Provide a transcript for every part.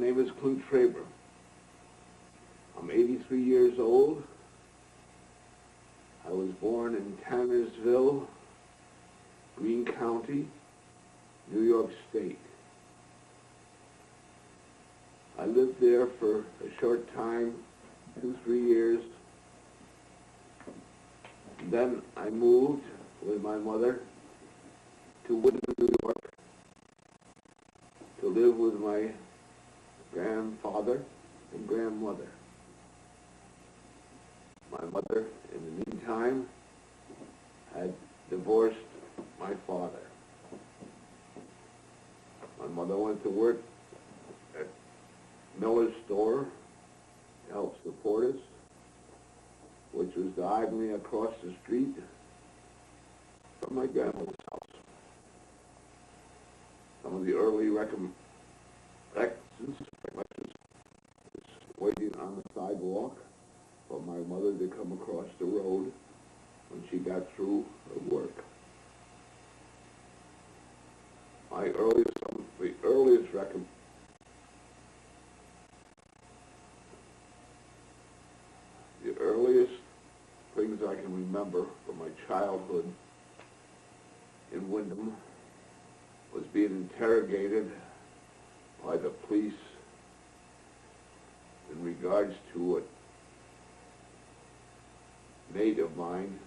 name is Clint Traver. I'm 83 years old. I was born in Tannersville, Greene County, New York State. I lived there for a short time, 2-3 years. Then I moved with my mother to Woodland, New York, to live with my grandfather and grandmother. My mother, in the meantime, had divorced my father. My mother went to work at Miller's store to help support us, which was diagonally across the street from my grandmother's house. Some of the early recollections was waiting on the sidewalk for my mother to come across the road when she got through her work. The earliest things I can remember from my childhood in Wyndham was being interrogated by the police in regards to a mate of mine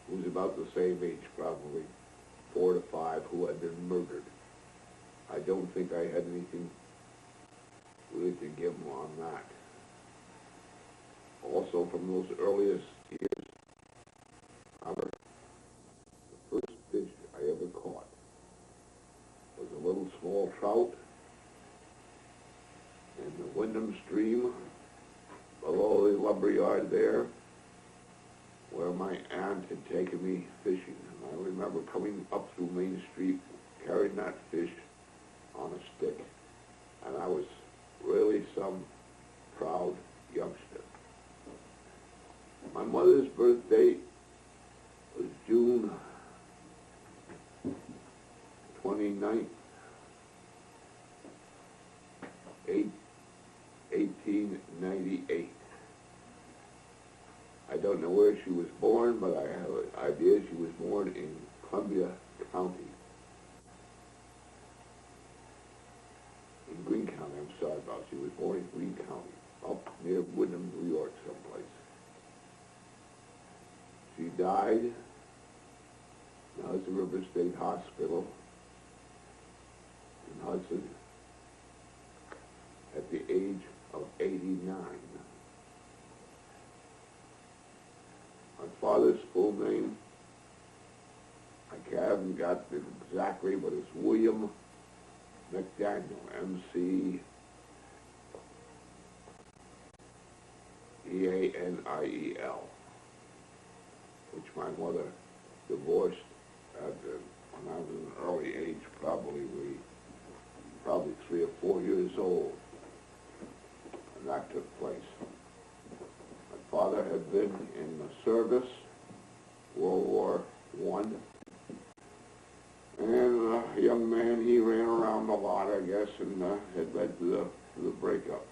who was about the same age, probably 4 to 5, who had been murdered. I don't think I had anything really to give him on that. Also, from those earliest years, the first fish I ever caught was a little small trout in the Wyndham stream below the lumberyard there, where my aunt had taken me fishing. And I remember coming up through Main Street carrying that fish on a stick. And I was really some proud youngster. My mother's birthday was June 29th, 1898. I don't know where she was born, but I have an idea she was born in Columbia County. In Greene County, I'm sorry about. She was born in Greene County, up near Woodland, New York, someplace. She died in Hudson River State Hospital in Hudson at the age of 89. My father's full name, I haven't got it exactly, but it's William McDaniel, M-C-E-A-N-I-E-L, which my mother divorced when I was an early age, probably 3 or 4 years old, and that took place. My father had been in the service, World War I, and a young man, he ran around a lot, I guess, and had led to the breakup.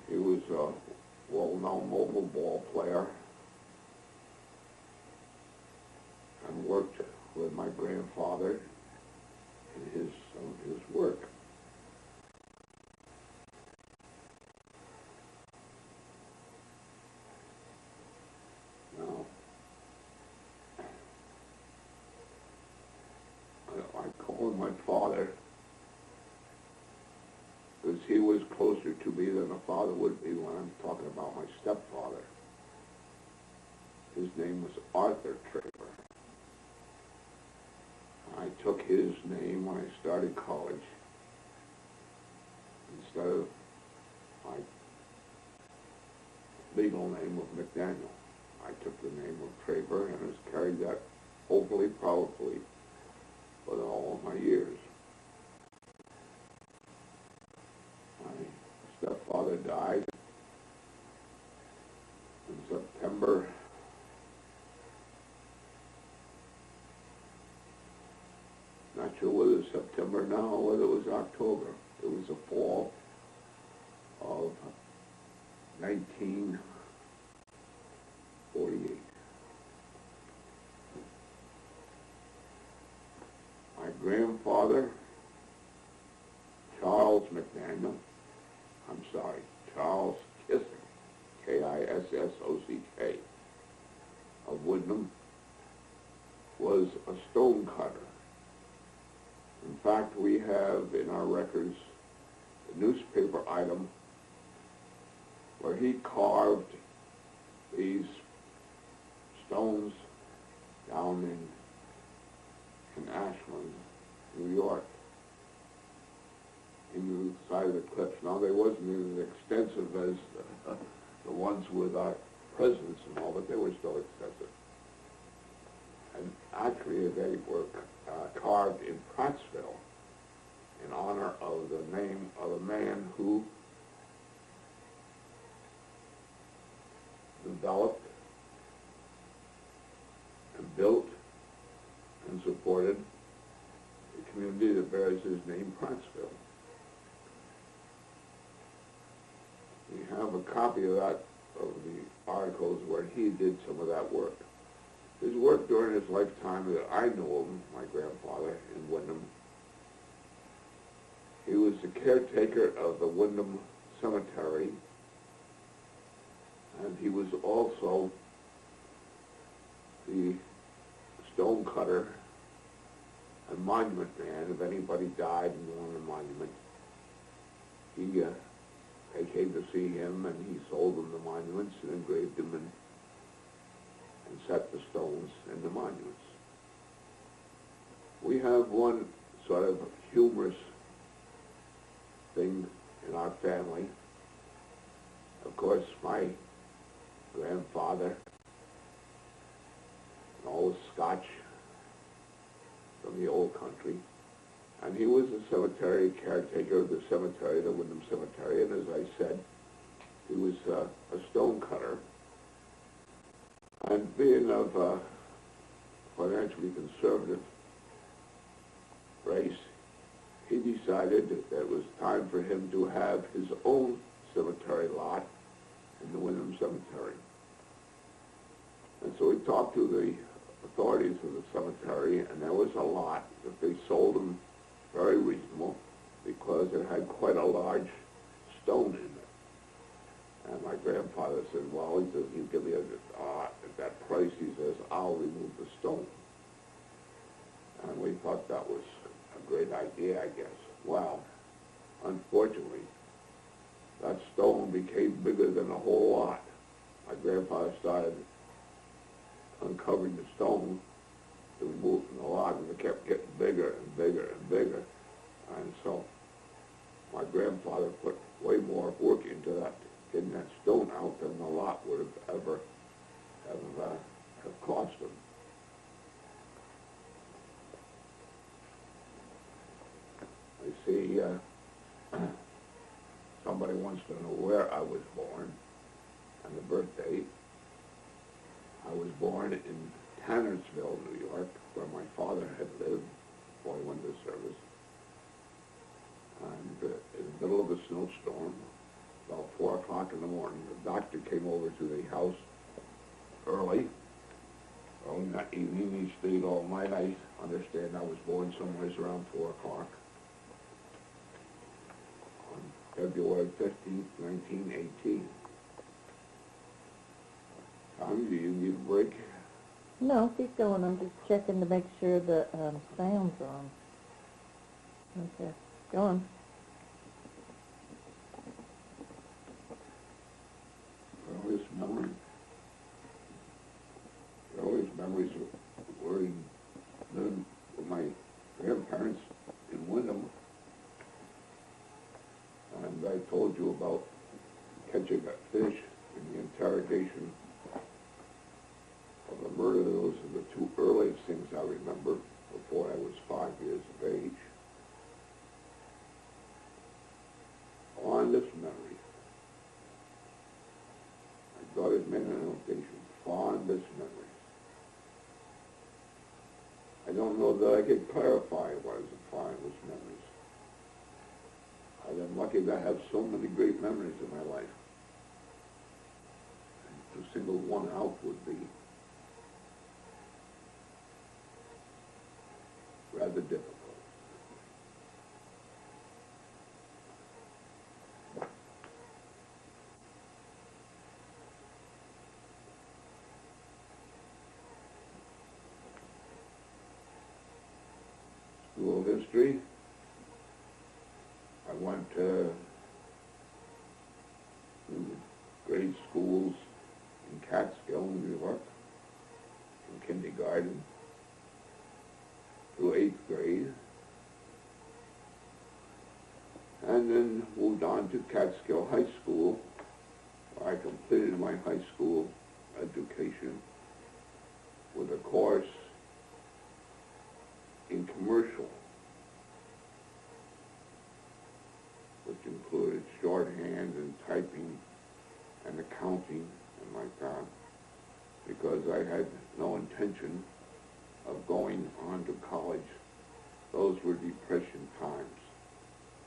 He was a well-known mobile ball player and worked with my grandfather in some of his work. Now, I call him my father because he was closer to me than a father would be when I'm talking about my stepfather. His name was Arthur Traver. I took his name when I started college. Instead of my legal name of McDaniel, I took the name of Traver and has carried that hopefully, probably, for all of my years. My stepfather died in September 19 not sure whether it was September now or whether it was October. It was the fall of 1948. My grandfather, Charles Kissock, Kissock, of Wyndham, was a stone cutter. In fact, we have in our records a newspaper item where he carved these stones down in Ashland, New York, into the side of the cliffs. Now, they wasn't as extensive as the ones with our presidents and all, but they were still extensive. And actually, they were carved in Prattsville in honor of the name of a man who developed and built and supported the community that bears his name, Prattsville. We have a copy of that, of the articles where he did some of that work. His work during his lifetime that I know of, my grandfather in Wyndham, he was the caretaker of the Wyndham Cemetery, and he was also the stone cutter and monument man. If anybody died and wanted a monument, they came to see him, and he sold them the monuments and engraved them and set the stones in the monuments. We have one sort of humorous thing in our family. Of course, my grandfather, always Scotch from the old country, and he was a cemetery caretaker of the cemetery, the Wyndham Cemetery, and as I said, he was a stone cutter. And being of a financially conservative race, he decided that it was time for him to have his own cemetery lot in the Wyndham Cemetery. And so he talked to the authorities of the cemetery, and there was a lot that they sold him very reasonable because it had quite a large stone in it. And my grandfather said, well, he says, you give me at that price, he says, I'll remove the stone. And we thought that was a great idea, I guess. Well, unfortunately, that stone became bigger than a whole lot. My grandfather started uncovering the stone to remove from the lot, and it kept getting bigger and bigger and bigger. And so my grandfather put way more work into that, getting that stone out, than the lot would have ever have cost him. I see somebody wants to know where I was born and the birth date. I was born in Tannersville, New York, where my father had lived before he went to service. And in the middle of a snowstorm, about 4 o'clock in the morning, the doctor came over to the house early that evening. He stayed all night. I understand I was born somewhere around 4 o'clock on February 15th, 1918. Tommy, do you need a break? No, keep going. I'm just checking to make sure the sound's on. Okay, go on. Earliest memories were living with my grandparents in Wyndham. And I told you about catching that fish in the interrogation of the murder. Those are the two earliest things I remember before I was 5 years of age. Fondest memory. My daughter's made an annotation. Fondest memories. I know don't know that I could clarify what is the finest memories. I've been lucky to have so many great memories in my life. And to single one out would be rather difficult. School history. I went to grade schools in Catskill, New York, from kindergarten through 8th grade, and then moved on to Catskill High School, where I completed my high school education with a course in commercial, which included shorthand and typing and accounting and like that, because I had no intention of going on to college. Those were Depression times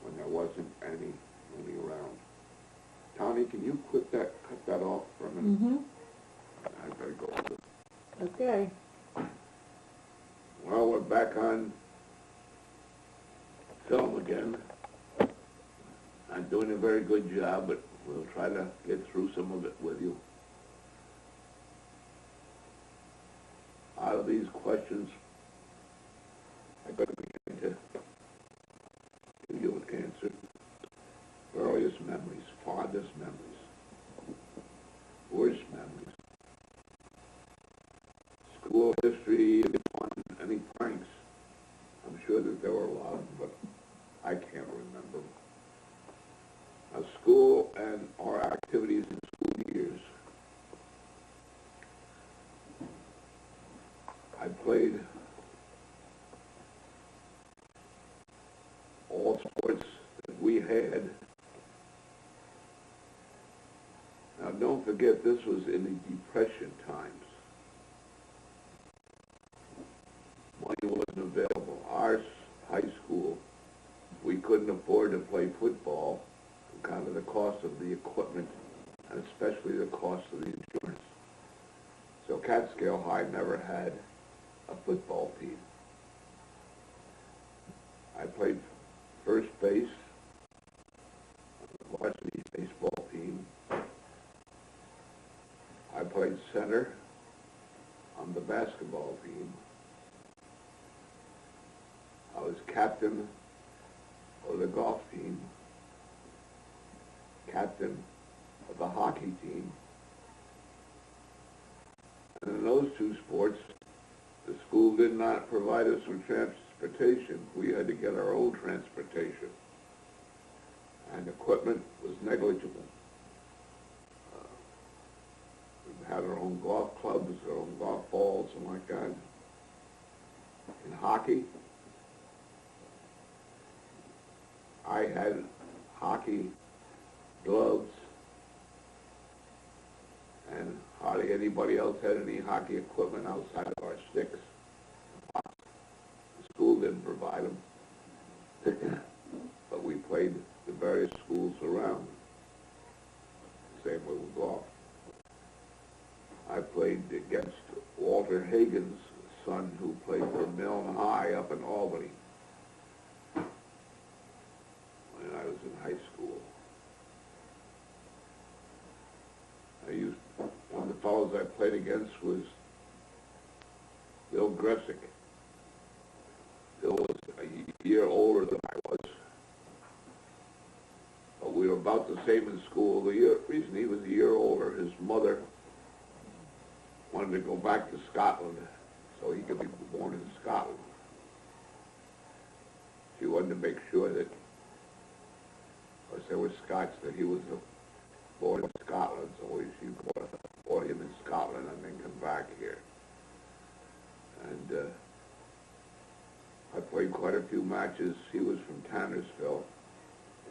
when there wasn't any money around. Tony, can you cut that off for a minute? Mm-hmm. I gotta go with it. Okay. Well, we're back on film again. Not doing a very good job, but we'll try to get through some of it with you. Out of these questions, I'm going to begin to give you an answer. Earliest memories, fondest memories, worst memories. School history, any pranks. I'm sure that there were a lot, but I can't remember. Now, school and our activities in school years. I played all sports that we had. Now, don't forget, this was in the Depression times. Money wasn't available. Our high school, we couldn't afford to play football because of the cost of the equipment and especially the cost of the insurance. So Catskill High never had a football team. I played first base on the varsity baseball team. I played center on the basketball team. I was captain of the golf team, captain of the hockey team. And in those two sports, the school did not provide us with transportation. We had to get our own transportation. And equipment was negligible. We had our own golf clubs, our own golf balls, and like that. In hockey, I had hockey gloves, and hardly anybody else had any hockey equipment outside of our sticks. The school didn't provide them, but we played the various schools around. Same with golf. I played against Walter Hagen's son, who played for Milne High up in Albany when I was in high school. One of the fellows I played against was Bill Gressick. Bill was a year older than I was, but we were about the same in school. The reason he was a year older, his mother wanted to go back to Scotland so he could be born in Scotland. She wanted to make sure that, of course, there was Scots, that he was born in Scotland, so she brought him in Scotland and then come back here. And I played quite a few matches. He was from Tannersville,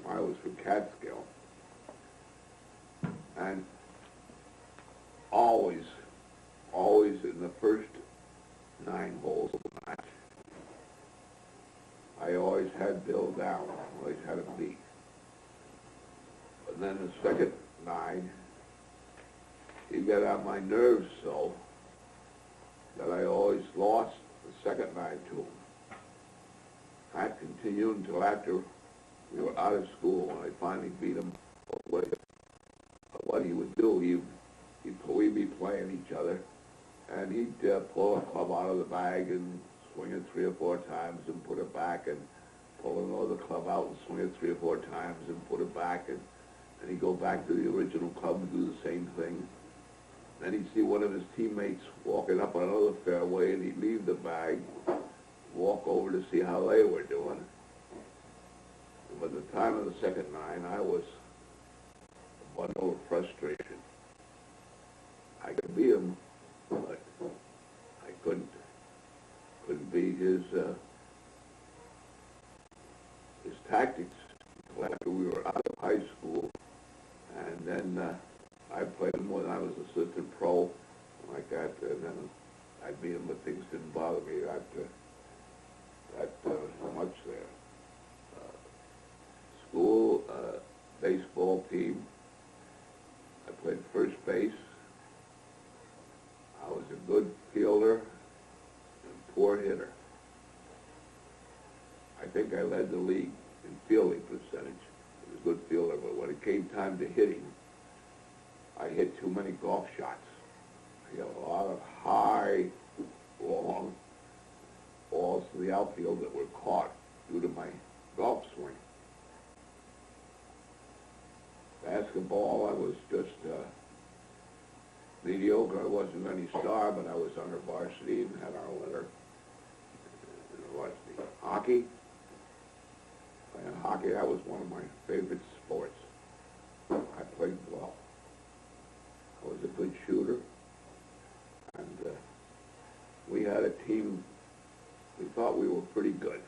I was from Catskill. And always in the first 9 holes of the match, I always had Bill down, always had him beat. But then the second 9, he got on my nerves so that I always lost the second 9 to him. That continued until after we were out of school when I finally beat him. What he would do, we'd be playing each other, and he'd pull a club out of the bag and swing it 3 or 4 times and put it back, and pull another club out and swing it 3 or 4 times and put it back, and he'd go back to the original club and do the same thing. Then he'd see one of his teammates walking up on another fairway, and he'd leave the bag, walk over to see how they were doing. And by the time of the second 9, I was a bundle of frustration. I could beat him, but I couldn't beat his tactics until after we were out of high school. And then I played him when I was assistant pro, like that, and then I beat him, but things didn't bother me that much there. School, baseball team, I played first base. I was a good fielder and poor hitter. I think I led the league in fielding percentage. I was a good fielder, but when it came time to hitting, I hit too many golf shots. I got a lot of high, long balls to the outfield that were caught due to my golf swing. Basketball, I was just mediocre. I wasn't any star, but I was under varsity and had our winner in the varsity. Hockey, playing hockey, that was one of my favorite sports. I played well. I was a good shooter, and we had a team. We thought we were pretty good.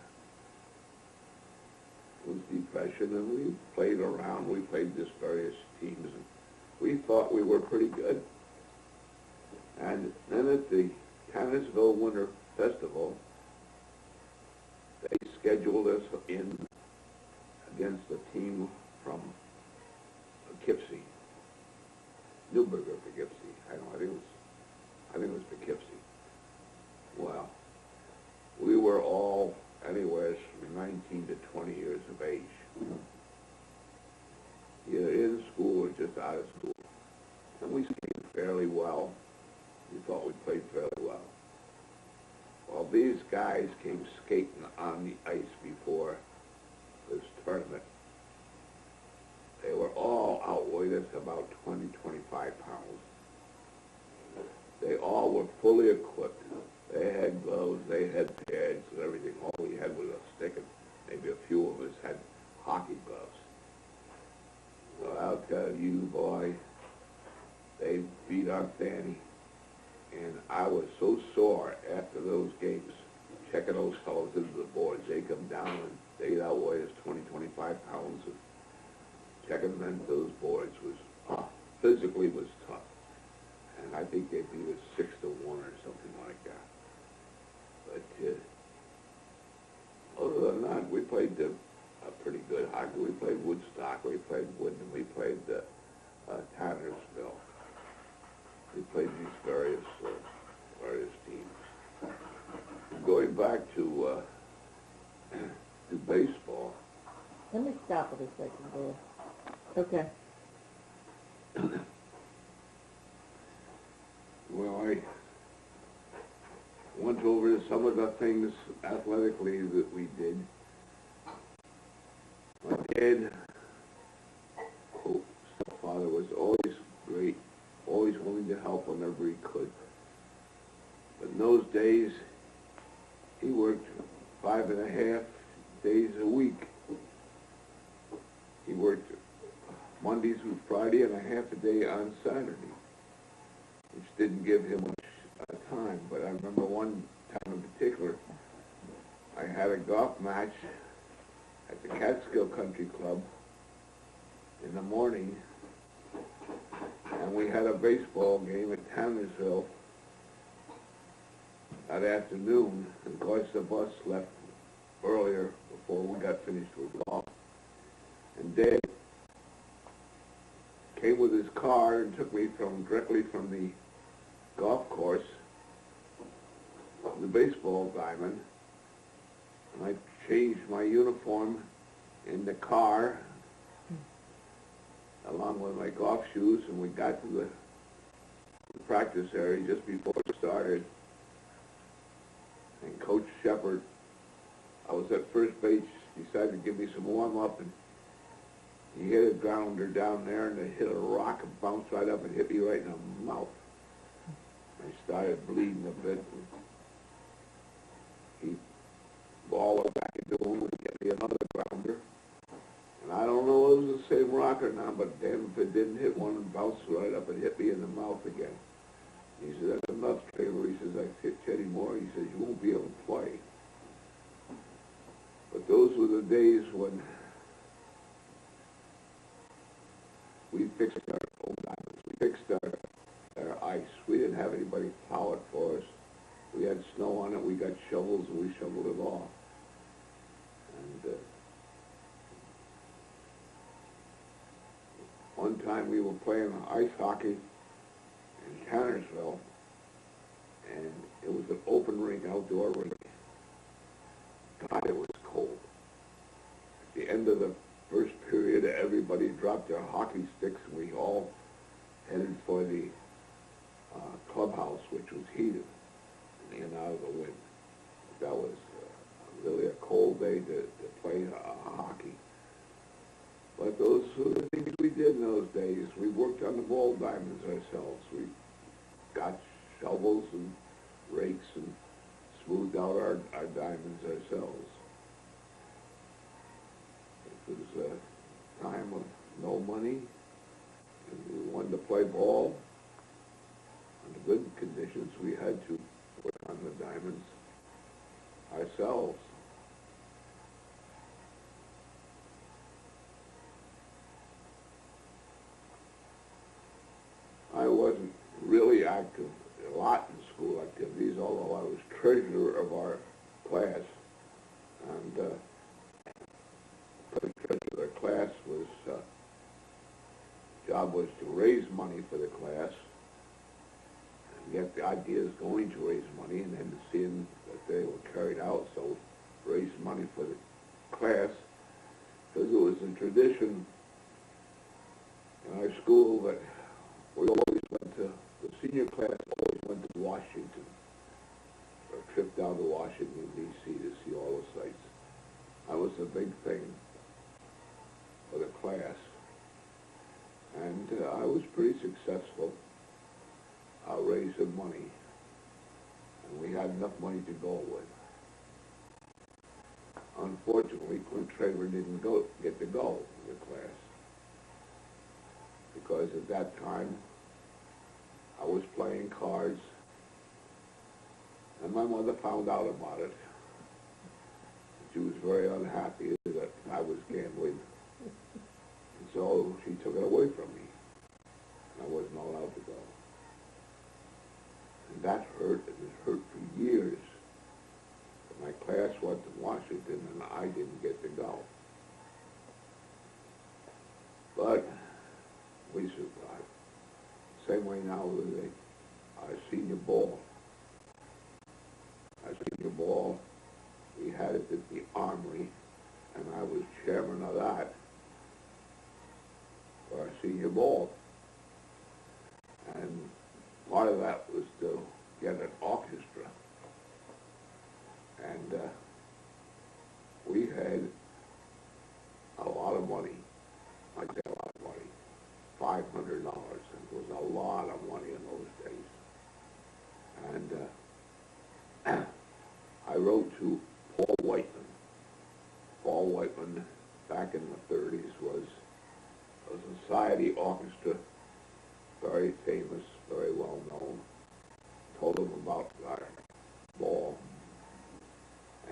It was depression, and we played around. We played just various teams, and we thought we were pretty good. And then at the Tannersville Winter Festival, they scheduled us in against a team from Poughkeepsie, Newburgh or Poughkeepsie. I think it was Poughkeepsie. Well, we were all anywhere from 19 to 20 years of age, either in school or just out of school. And we skated fairly well. We thought we played fairly well. Well, these guys came skating on the ice before this tournament. They were all outweighed us about 20, 25 pounds. They all were fully equipped. They had gloves, they had pads and everything. All we had was a stick, and maybe a few of us had hockey gloves. Well, I'll tell you, boy, they beat our Fanny. And I was so sore after those games, checking those fellows into the boards. They come down and they outweigh us 20, 25 pounds. And checking them into those boards was, physically was tough. And I think they beat us 6-1 or something like that. But other than that, we played pretty good hockey. We played Woodstock, we played Woodland, we played Tannersville. We played these various teams. Going back to baseball. Let me stop it a second there. Okay. Well, I went over some of the things athletically that we did. My dad, stepfather, was always great, always willing to help whenever he could. But in those days, he worked 5.5 days a week. He worked Monday through Friday and a half a day on Saturday, which didn't give him much time. But I remember one time in particular, I had a golf match at the Catskill Country Club in the morning, and we had a baseball game at Tannersville that afternoon. And of course, the bus left earlier car and took me directly from the golf course to the baseball diamond. And I changed my uniform in the car along with my golf shoes, and we got to the practice area just before it started. And Coach Shepard, I was at first base, decided to give me some warm-up, and he hit a grounder down there, and it hit a rock and bounced right up and hit me right in the mouth. I started bleeding a bit. He balled it back into him and gave me another grounder. And I don't know if it was the same rock or not, but damn if it didn't hit one and bounced right up and hit me in the mouth again. He said, that's enough, Traver. He says, I hit you anymore. He says, you won't be able to play. But those were the days when we fixed our old diamonds. We fixed our ice. We didn't have anybody plow it for us. We had snow on it. We got shovels, and we shoveled it off. And one time we were playing ice hockey in Tannersville, and it was an open rink, outdoor rink. God, it was cold. At the end of the first period, everybody dropped their hockey sticks, and we all headed for the clubhouse, which was heated in and out of the wind. That was really a cold day to play hockey. But those were the things we did in those days. We worked on the ball diamonds ourselves. We got shovels and rakes and smoothed out our diamonds ourselves. It was a time of no money, and we wanted to play ball. Under good conditions, we had to work on the diamonds ourselves. I wasn't really active a lot in school activities, although I was treasurer of our class. And the treasurer of our class was, job was to raise money for the class, and get the ideas going to raise money, and then seeing that they were carried out, so raise money for the class, because it was a tradition in our school that we always went to, the senior class always went to Washington, or a trip down to Washington, D.C. to see all the sites. That was a big thing for the class. And I was pretty successful raising money, and we had enough money to go with. Unfortunately, Clint Traver didn't get to go in the class, because at that time I was playing cards, and my mother found out about it. She was very unhappy that I was gambling, and so she took it away from me. I wasn't allowed to go. And that hurt, and it hurt for years. My class went to Washington, and I didn't get to go. But we survived. Same way now with our senior ball. Our senior ball, we had it at the Armory, and I was chairman of that for our senior ball. And part of that was to get an orchestra. And we had a lot of money. I say a lot of money. $500. It was a lot of money in those days. And I wrote to Paul Whiteman. Paul Whiteman, back in the 30s, was a society orchestra, very famous, very well known. Told him about our ball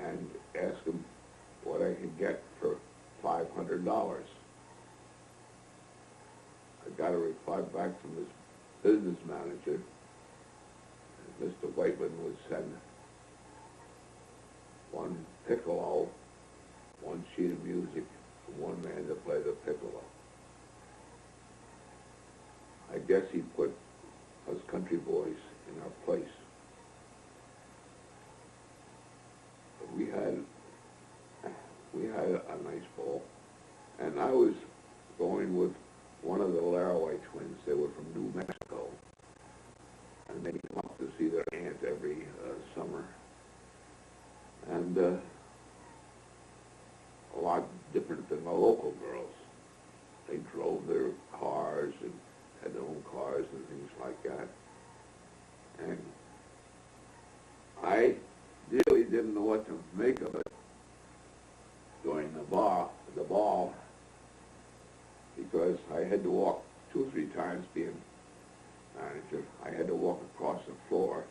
and asked him what I could get for $500. I got a reply back from his business manager. Mr. Whiteman would send one piccolo, one sheet of music, and one man to play the piccolo. I guess he put us country boys in our place. But we had a nice ball, and I was going with one of the Laraway twins. They were from New Mexico, and they come up to see their aunt every summer. And a lot different than the local girls. They drove their cars and had their own cars and things like that. And I really didn't know what to make of it during the ball, because I had to walk 2 or 3 times being manager. I had to walk across the floor,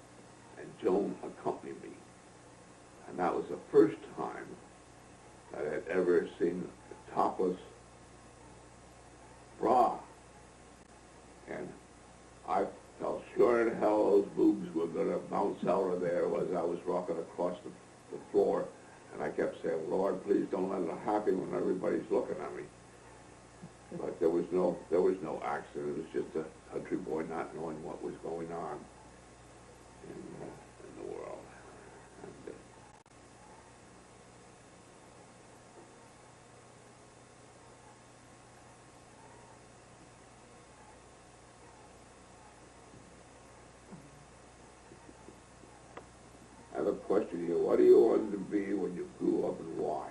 and Joan accompanied me. And that was the first time that I had ever seen a topless bra. And I felt sure in hell those boobs were going to bounce out of there as I was walking across the floor. And I kept saying, Lord, please don't let it happen when everybody's looking at me. But there was no accident. It was just a country boy not knowing what was going on in the world. And, I have a question here. What do you want to be when you grew up, and why?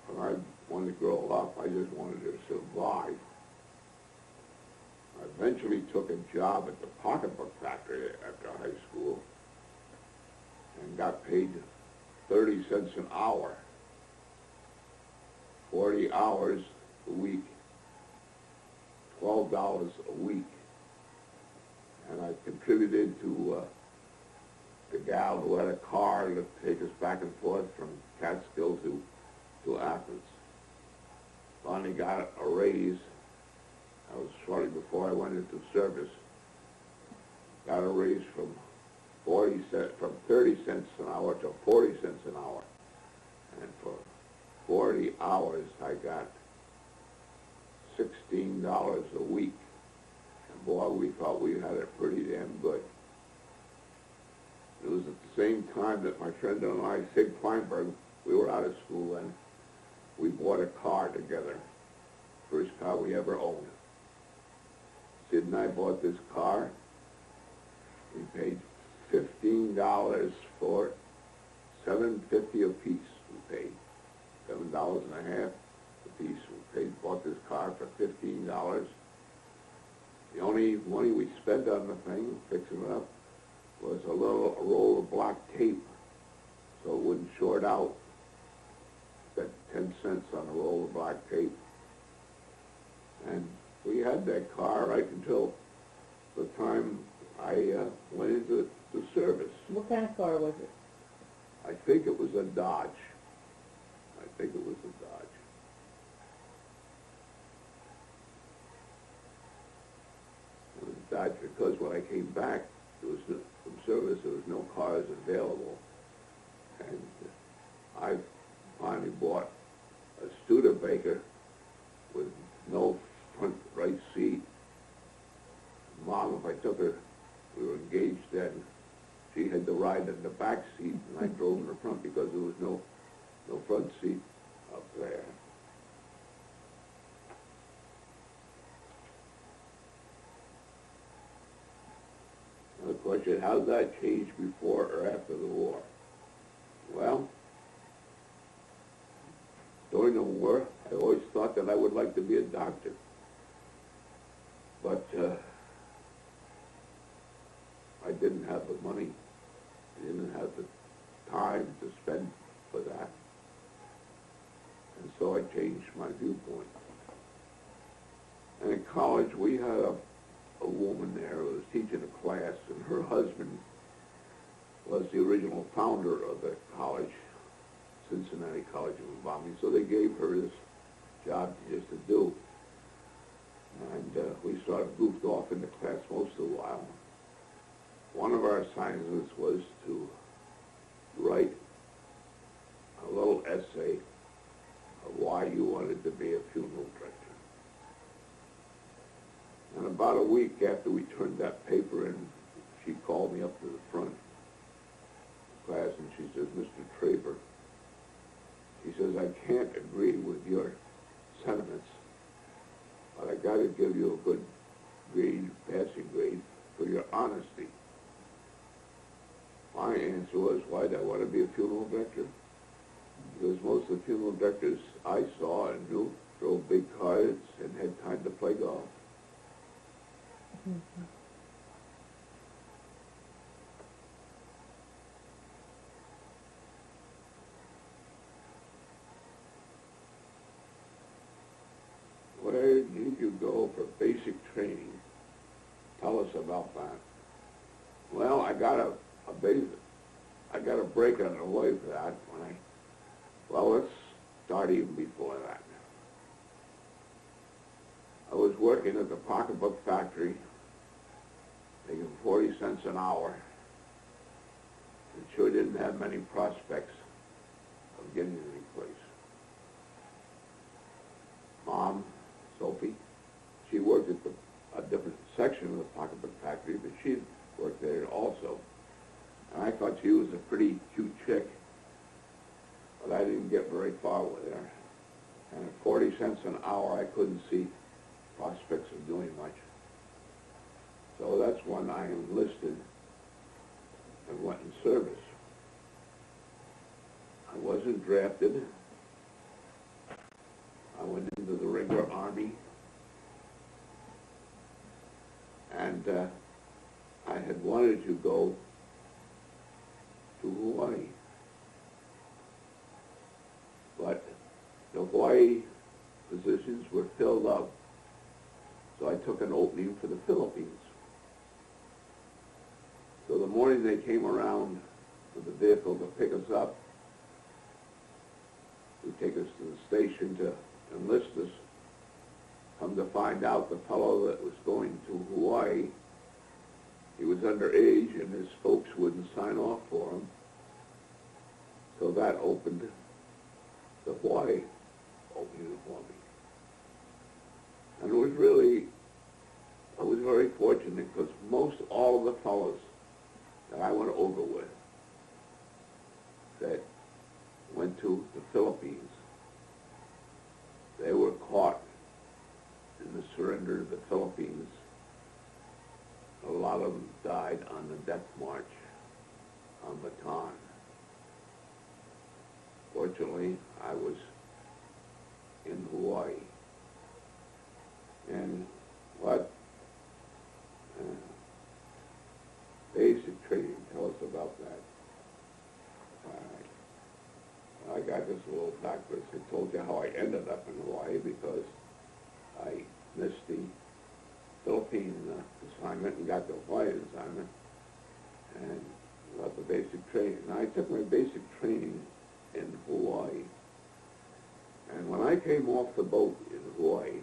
When I wanted to grow up, I just wanted to survive. I eventually took a job at the pocketbook factory after high school and got paid 30 cents an hour, 40 hours a week, $12 a week. And I contributed to the gal who had a car to take us back and forth from Catskill to Athens. Finally got a raise. That was shortly before I went into service. Got a raise from 30 cents an hour to 40 cents an hour. And for 40 hours, I got $16 a week. And boy, we thought we had it pretty damn good. It was at the same time that my friend and I, Sig Feinberg, we were out of school, and we bought a car together. First car we ever owned. Sid and I bought this car. We paid $15 for $7.50 a piece. We paid $7.50 a piece. Bought this car for $15. The only money we spent on the thing, fixing it up, was a roll of black tape, so it wouldn't short out. Spent 10 cents on a roll of black tape. And we had that car right until the time I went into the service. What kind of car was it? I think it was a Dodge. I think it was a Dodge. It was a Dodge because when I came back, from service, there was no cars available. And I finally bought a Studebaker with no front right seat. Mom, if I took her, we were engaged then, she had to ride in the back seat, and I drove in the front because there was no front seat up there. Now the question, how did that change before or after the war? Well, during the war, I always thought that I would like to be a doctor. But I didn't have the money. I didn't have the time to spend for that. And so I changed my viewpoint. And in college, we had a woman there who was teaching a class, and her husband was the original founder of the college, Cincinnati College of Embalming, so they gave her this job just to do. And we sort of goofed off in the class most of the while. One of our assignments was to write a little essay of why you wanted to be a funeral director. about a week after we turned that paper in, she called me up to the front class and she says, Mr. Traver, she says, I can't agree with your sentiments, but I got to give you a good grade, passing grade, for your honesty. My answer was, why do I want to be a funeral director? Because most of the funeral directors I saw and knew drove big cars and had time to play golf. Mm-hmm. Where did you go for basic training? Tell us about that. Well, I got a break on the way for that well, let's start even before that. I was working at the pocketbook factory, making 40 cents an hour. It sure didn't have many prospects of getting any place. Mom, Sophie, she worked at a different section of the pocketbook factory, but she worked there also. And I thought she was a pretty cute chick, but I didn't get very far with her. And at 40 cents an hour, I couldn't see prospects of doing much. So that's when I enlisted and went in service. I wasn't drafted. I went into the regular Army, and I had wanted to go to Hawaii. But the Hawaii positions were filled up, so I took an opening for the Philippines. So the morning they came around with the vehicle to pick us up, to take us to the station to enlist us, come to find out the fellow that was going to Hawaii, he was underage and his folks wouldn't sign off for him. So that opened the Hawaii opening for me. And I was very fortunate because most all of the fellows that I went over with that went to the Philippines, they were caught in the surrender of the Philippines. A lot of them died on the death march on Bataan. Fortunately, I was in Hawaii. And what basic training, tell us about that. I got this a little backwards. I told you how I ended up in Hawaii because I missed the Philippine assignment and got the Hawaii assignment and got the basic training. Now, I took my basic training in Hawaii. And when I came off the boat in Hawaii,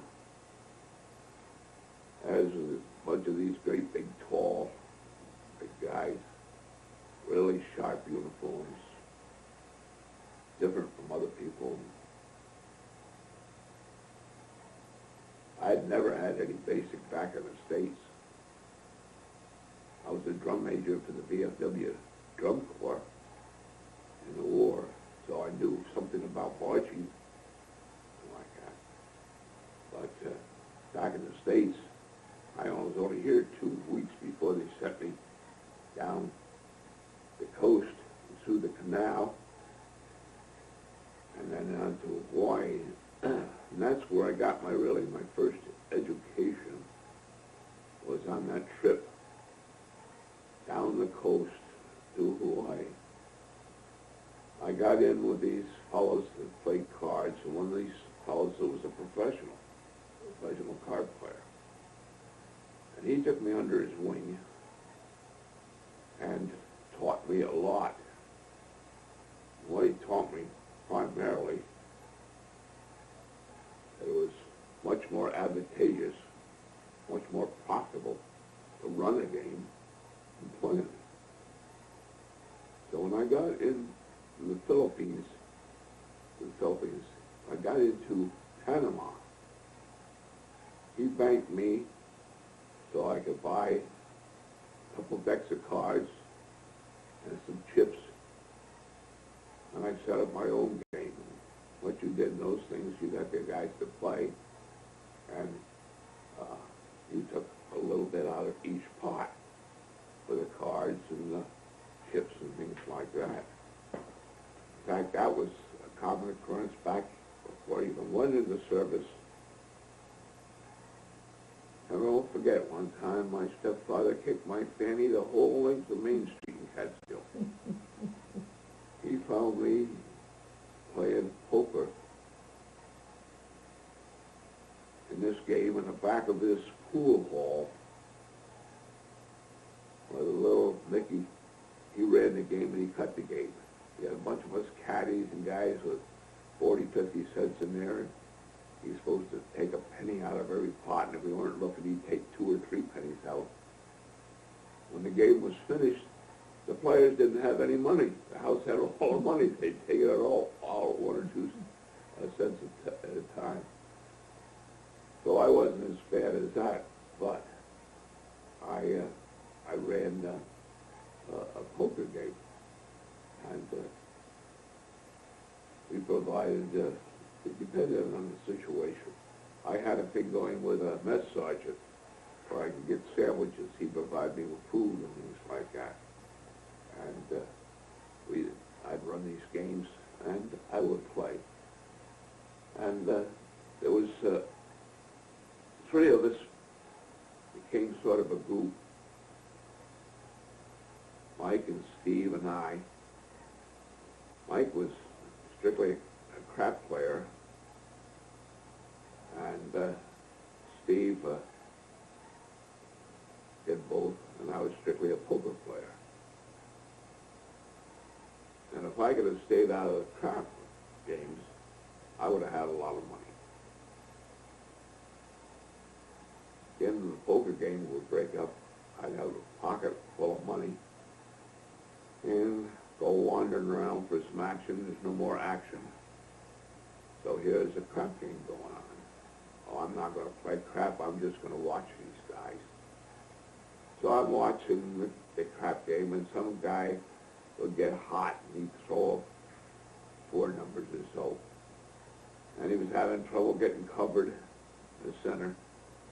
as a bunch of these great big tall big guys, really sharp uniforms, different from other people. I'd never had any basic back in the States. I was a drum major for the VFW drum corps in the war, so I knew something about marching like that. But back in the States, I was only here 2 weeks before they sent me down the coast through the canal and then on to Hawaii. And that's where I got my first education, was on that trip down the coast to Hawaii. I got in with these fellows that played cards, and one of these fellows was a professional card player. And he took me under his wing and taught me a lot. What he taught me primarily, it was much more advantageous, much more profitable to run a game than play it. So when I got in the Philippines, I got into Panama. He banked me so I could buy a couple decks of cards and some chips, and I set up my own game. What you did in those things, you got the guys to play, and you took a little bit out of each pot for the cards and the chips and things like that. In fact, that was a common occurrence back before I even went into service. I won't forget one time my stepfather kicked my fanny the whole length of Main Street in Catskill. He found me playing poker in this game in the back of this pool hall where the little Mickey, he ran the game and he cut the game. He had a bunch of us caddies and guys with 40, 50 cents in there, and he's supposed to take a penny out of every pot, and if we weren't looking, he'd take 2 or 3 pennies out. When the game was finished, the players didn't have any money. The house had all the money. They'd take it all 1 or 2 cents at a time. So I wasn't as bad as that, but I ran a poker game, and we provided, it depended on the situation. I had a thing going with a mess sergeant where I could get sandwiches. He'd provide me with food and things like that. And I'd run these games, and I would play. And there was 3 of us became sort of a group. Mike and Steve and I. Mike was strictly a crap player, and Steve did both, and I was strictly a poker player. And if I could have stayed out of the crap games, I would have had a lot of money. The end of the poker game would break up. I'd have a pocket full of money and go wandering around for some action. There's no more action. So here's a crap game going on. Oh, I'm not going to play crap. I'm just going to watch these guys. So I'm watching the crap game, and some guy would get hot, and he'd throw 4 numbers or so. And he was having trouble getting covered in the center.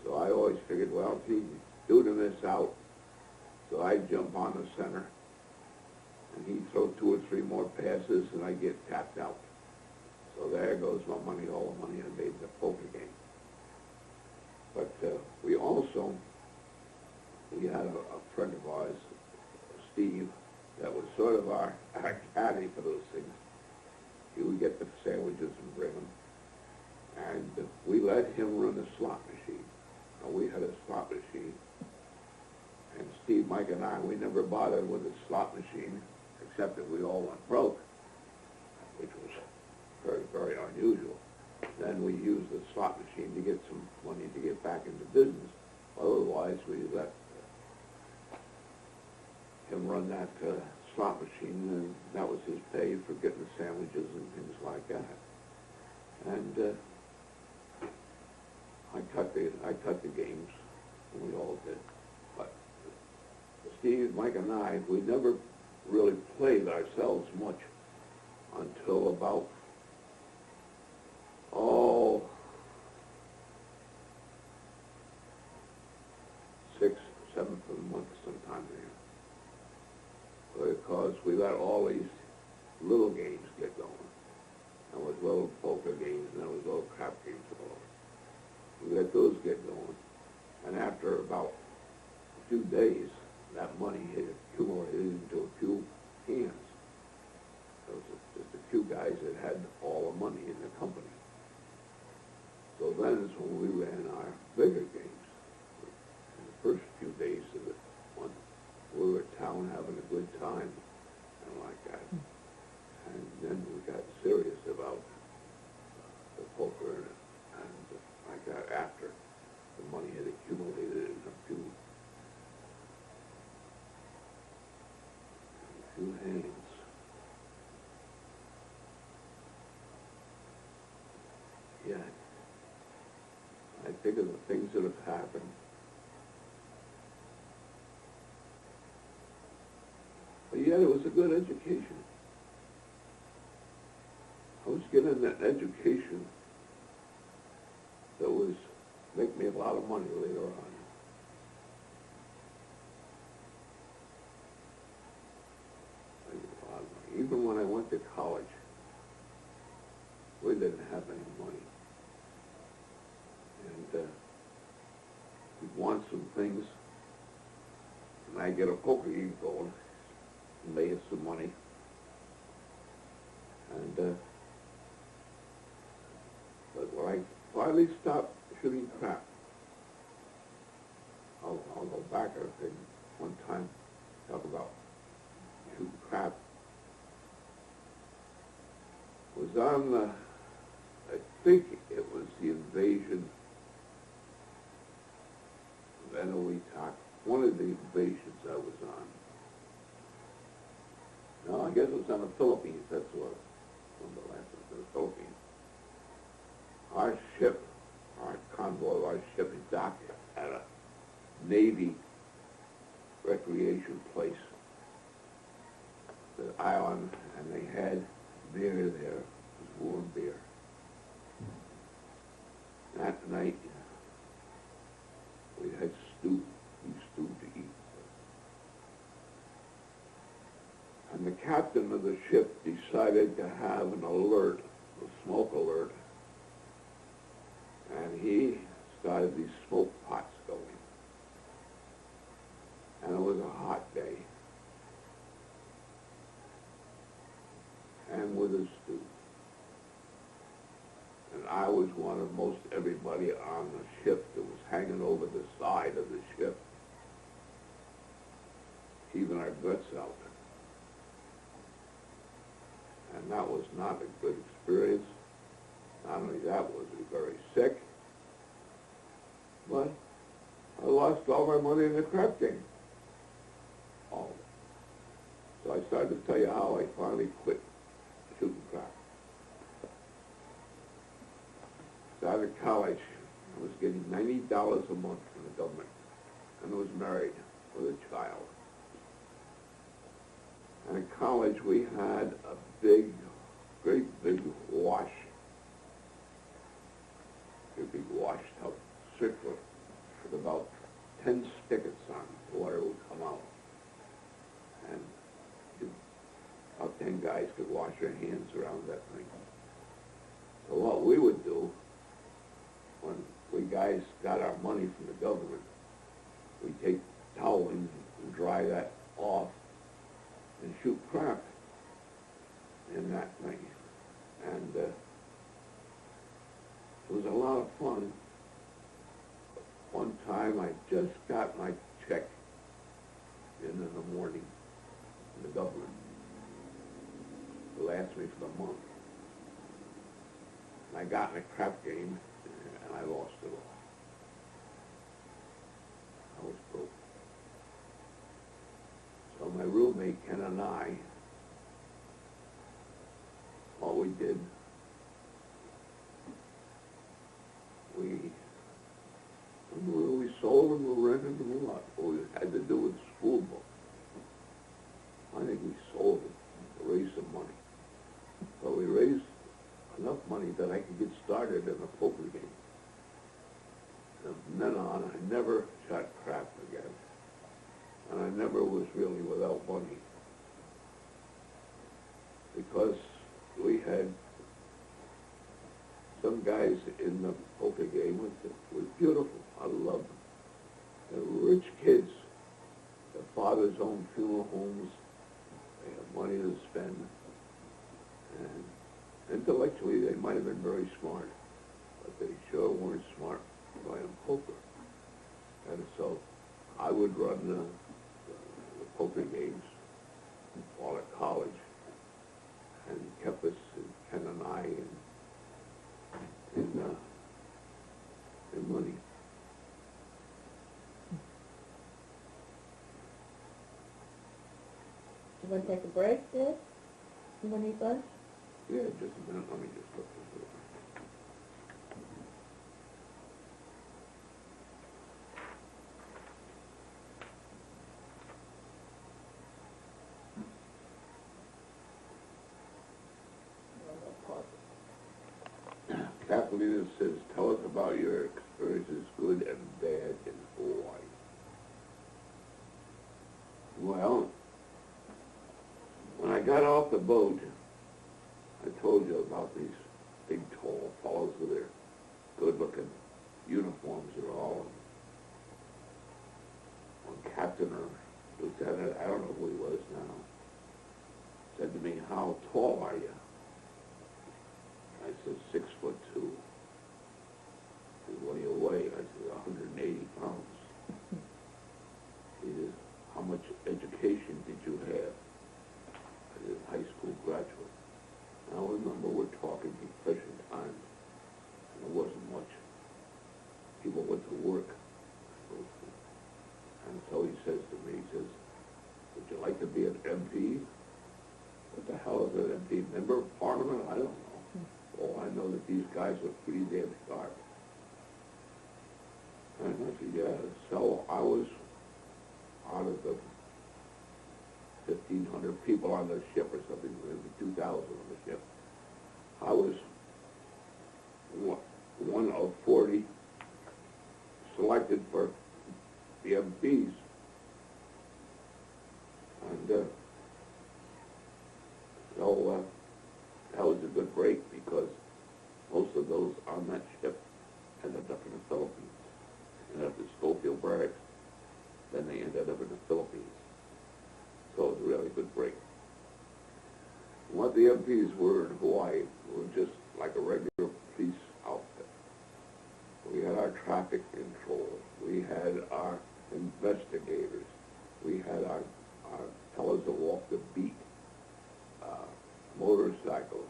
So I always figured, well, if he's due to miss out, so I'd jump on the center, and he'd throw 2 or 3 more passes, and I'd get tapped out. So there goes my money, all the money I made in the poker game. But we had a friend of ours, Steve, that was sort of our caddy for those things. He would get the sandwiches and bring them. And we let him run the slot machine. Now, we had a slot machine. And Steve, Mike, and I, we never bothered with the slot machine, except that we all went broke, which was very, very unusual. Then we used the slot machine to get some money to get back into business. Otherwise, we let him run that slot machine, and that was his pay for getting the sandwiches and things like that. And I cut the games, and we all did. But Steve, Mike, and I, we never really played ourselves much until about, 6th, 7th of the month sometime there. Because we let all these little games get going. There was little poker games, and there was little crap games all over. We let those get going. And after about a few days, that money had accumulated into a few hands. There was just a few guys that had all the money in the company. So then is when we ran our bigger games. In the first few days of the month, we were in town having a good time and like that. And then we got serious about the poker and like that after the money had accumulated in a few hands. Yeah. I think of the things that have happened yet it was a good education. I was getting an education that was make me a lot of money later on. Even when I went to college, we didn't have any money. And we'd want some things, and I'd get a poker game going, and made us some money. And but when I finally stopped shooting crap, I'll go back a thing one time, talk about shooting crap. It was on, I think it was the invasion of Italy, one of the invasions I was on. No, I guess it was on the Philippines, that's what, one of the last ones, in the Philippines. Our ship, our convoy, our ship is docked at a Navy recreation place, the island, and they had beer there, it was warm beer. That night, we had stew, to eat. And the captain of the ship decided to have an alert, a smoke alert, and he started these smoke pots going. And it was a hot day. And with a stew. And I was one of most everybody on the ship that was hanging over the side of the ship, even our guts out. And that was not a good experience. Not only that, was we very sick, but I lost all my money in the crap game. All. So I started to tell you how I finally quit shooting crap. Started college. I was getting $90 a month from the government, and I was married with a child. And in college, we had a great big wash. A big washed out circular with about 10 spigots on it. Water would come out. And about 10 guys could wash their hands around that thing. So what we would do, when we guys got our money from the government, we'd take towels and dry that off and shoot crap in that thing. And it was a lot of fun. One time I just got my check in the morning from the government. It lasted me for the month. And I got in a crap game and I lost it all. I was broke. So my roommate, Ken, and I, all we did, we sold and we rented them a lot. What we had to do with school books. I think we sold it to raise some money. But we raised enough money that I could get started in a poker game. And from then on, I never shot crap again. And I never was really without money. Because we had some guys in the poker game was beautiful. I loved them. They were rich kids. Their fathers owned funeral homes. They had money to spend. And intellectually, they might have been very smart, but they sure weren't smart playing poker. And so I would run the poker games while at college, and kept us, Ken and I, in money. You want to take a break, Ed? You want to eat lunch? Yeah, just a minute. Let me just look this over. me and says, tell us about your experiences, good and bad, in Hawaii. Well, when I got off the boat, I told you about these big, tall fellows with their good-looking uniforms and all. One captain or lieutenant, I don't know who he was now, said to me, how tall are you? I said, 6'2". He said, what do you weigh? I said, 180 pounds. He said, how much education did you have? I said, high school graduate. Now remember, we're talking depression times, and there wasn't much. People went to work. And so he says to me, he says, would you like to be an MP? What the hell is an MP? Member of Parliament? I don't know. Oh, I know that these guys were pretty damn sharp. And I said, yeah. So I was out of the 1,500 people on the ship or something, maybe 2,000 on the ship. I was one of 40 selected for the MPs. And so that was a good break because most of those on that ship ended up in the Philippines. Ended up in Schofield Barracks, then they ended up in the Philippines. So it was a really good break. What the MPs were in Hawaii were just like a regular police outfit. We had our traffic control. We had our investigators. We had our fellows that walked the beat, motorcycles.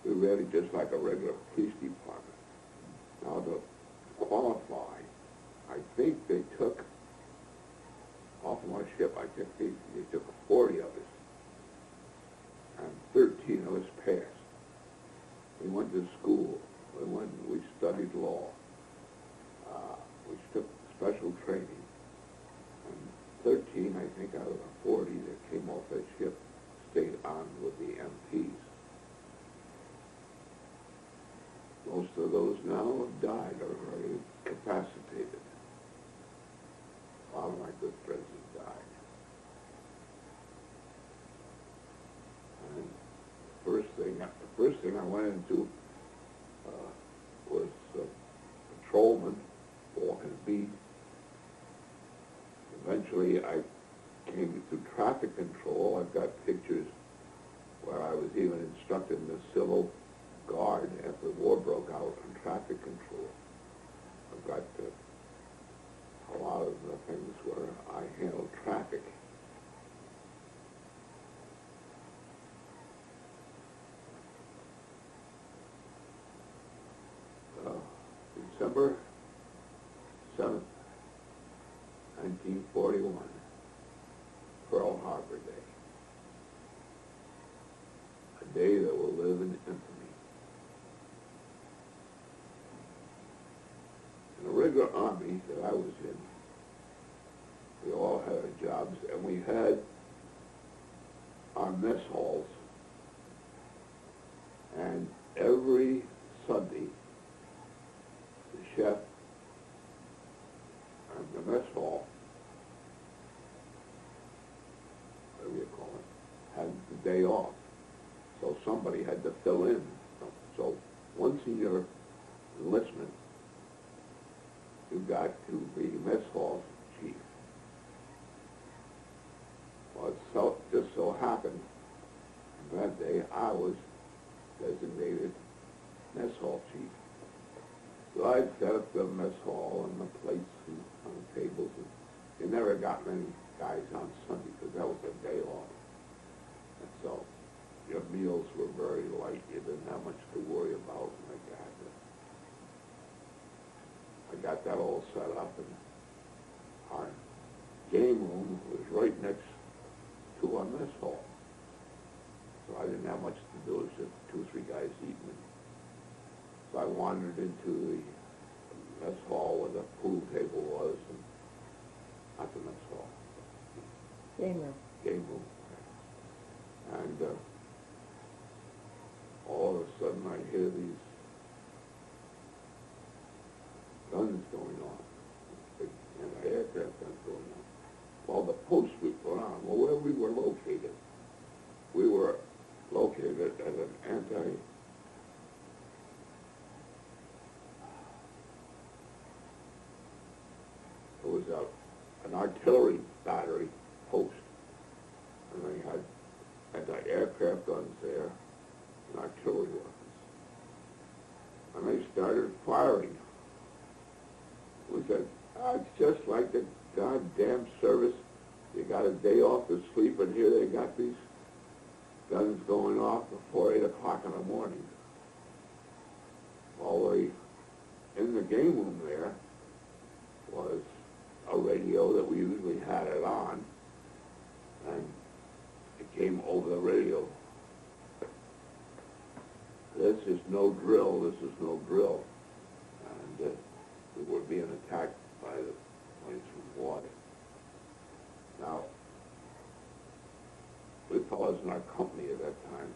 We were really just like a regular police department. Now to qualify, I think they took, off of our ship, I think they took 40 of us, and 13 of us passed. We went to school. We studied law. We took special training. And 13, I think, out of the 40 that came off that ship stayed on with the MPs. Most of those now have died or are incapacitated. A lot of my good friends have died. And the first thing I went into was patrolman, walking the beat. Eventually, I came to traffic control. I've got pictures where I was even instructing the civil guard after the war broke out on traffic control. I've got a lot of the things where I handled traffic. December 7th, 1941, Pearl Harbor Day. A day that will live in infamy. In the regular army that I was in, we all had our jobs, and we had our mess halls. And every Sunday, the chef and the mess hall, whatever you call it, had the day off. So somebody had to fill in. So once in your enlistment, you got to be mess hall chief. Well, it just so happened that day I was designated mess hall chief. So I set up the mess hall and the plates and on the tables. And you never got many guys on Sunday because that was a day off. And so your meals were very light. You didn't have much to worry about like that. I got that all set up, and our game room was right next to our mess hall. So I didn't have much to do. It was just 2 or 3 guys eating. So I wandered into the mess hall where the pool table was, and not the mess hall. Game room. Game room. And all of a sudden I hear these designated as an it was an artillery battery post, and they had anti-aircraft guns there and artillery weapons. And they started firing. We said, it's just like the goddamn service. You got a day off to sleep, and here they got these guns going off before 8 o'clock in the morning. Well, in the game room there was a radio that we usually had it on, and it came over the radio. This is no drill, this is no drill. And we were being attacked by the planes from water. Now, we fellows in our company at that time,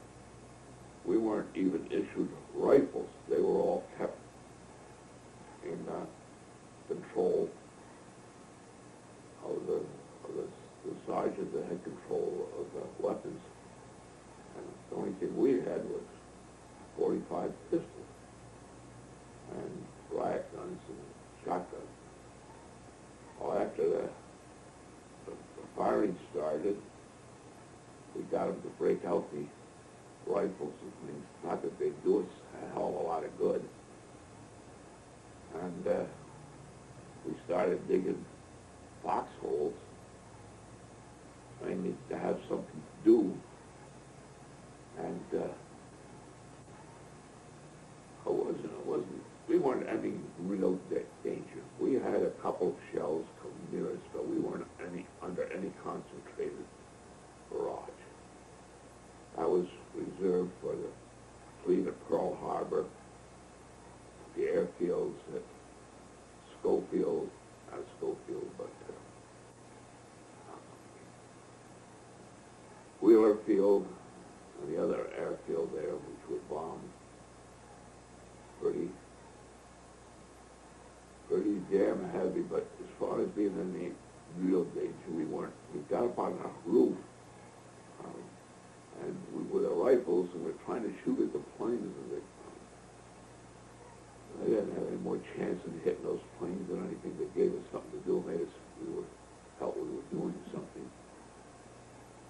we weren't even issued rifles. They were all kept in control of the sergeant that had control of the weapons. And the only thing we had was 45 pistols and riot guns and shotguns. Well, after the firing started, we got them to break out the rifles and things. Not that they do us a hell of a lot of good. And we started digging foxholes. I needed to have something to do. And we weren't any real danger. We had a couple of shells come near us, but we weren't under any concentrated barrage. That was reserved for the fleet at Pearl Harbor, the airfields at Schofield, not Schofield, but Wheeler Field, and the other airfield there, which were bombed pretty damn heavy. But as far as being in any real danger, we weren't. We got up on a roof, and we with our rifles, and we're trying to shoot at the planes, and they didn't have any more chance of hitting those planes than anything. They gave us something to do, felt we were doing something,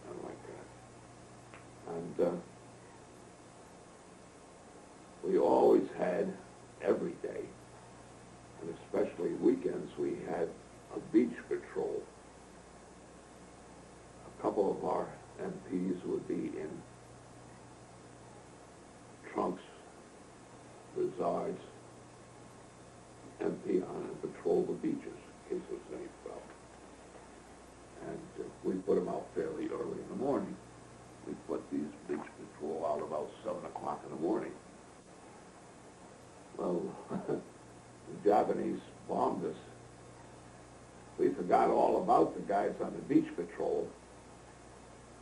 and like that. And we always had, every day, and especially weekends, we had a beach patrol. A couple of our MPs would be in trunks, resides, MP on and patrol the beaches in case there was any problem. And we put them out fairly early in the morning. We put these beach patrol out about 7 o'clock in the morning. Well, the Japanese bombed us. We forgot all about the guys on the beach patrol.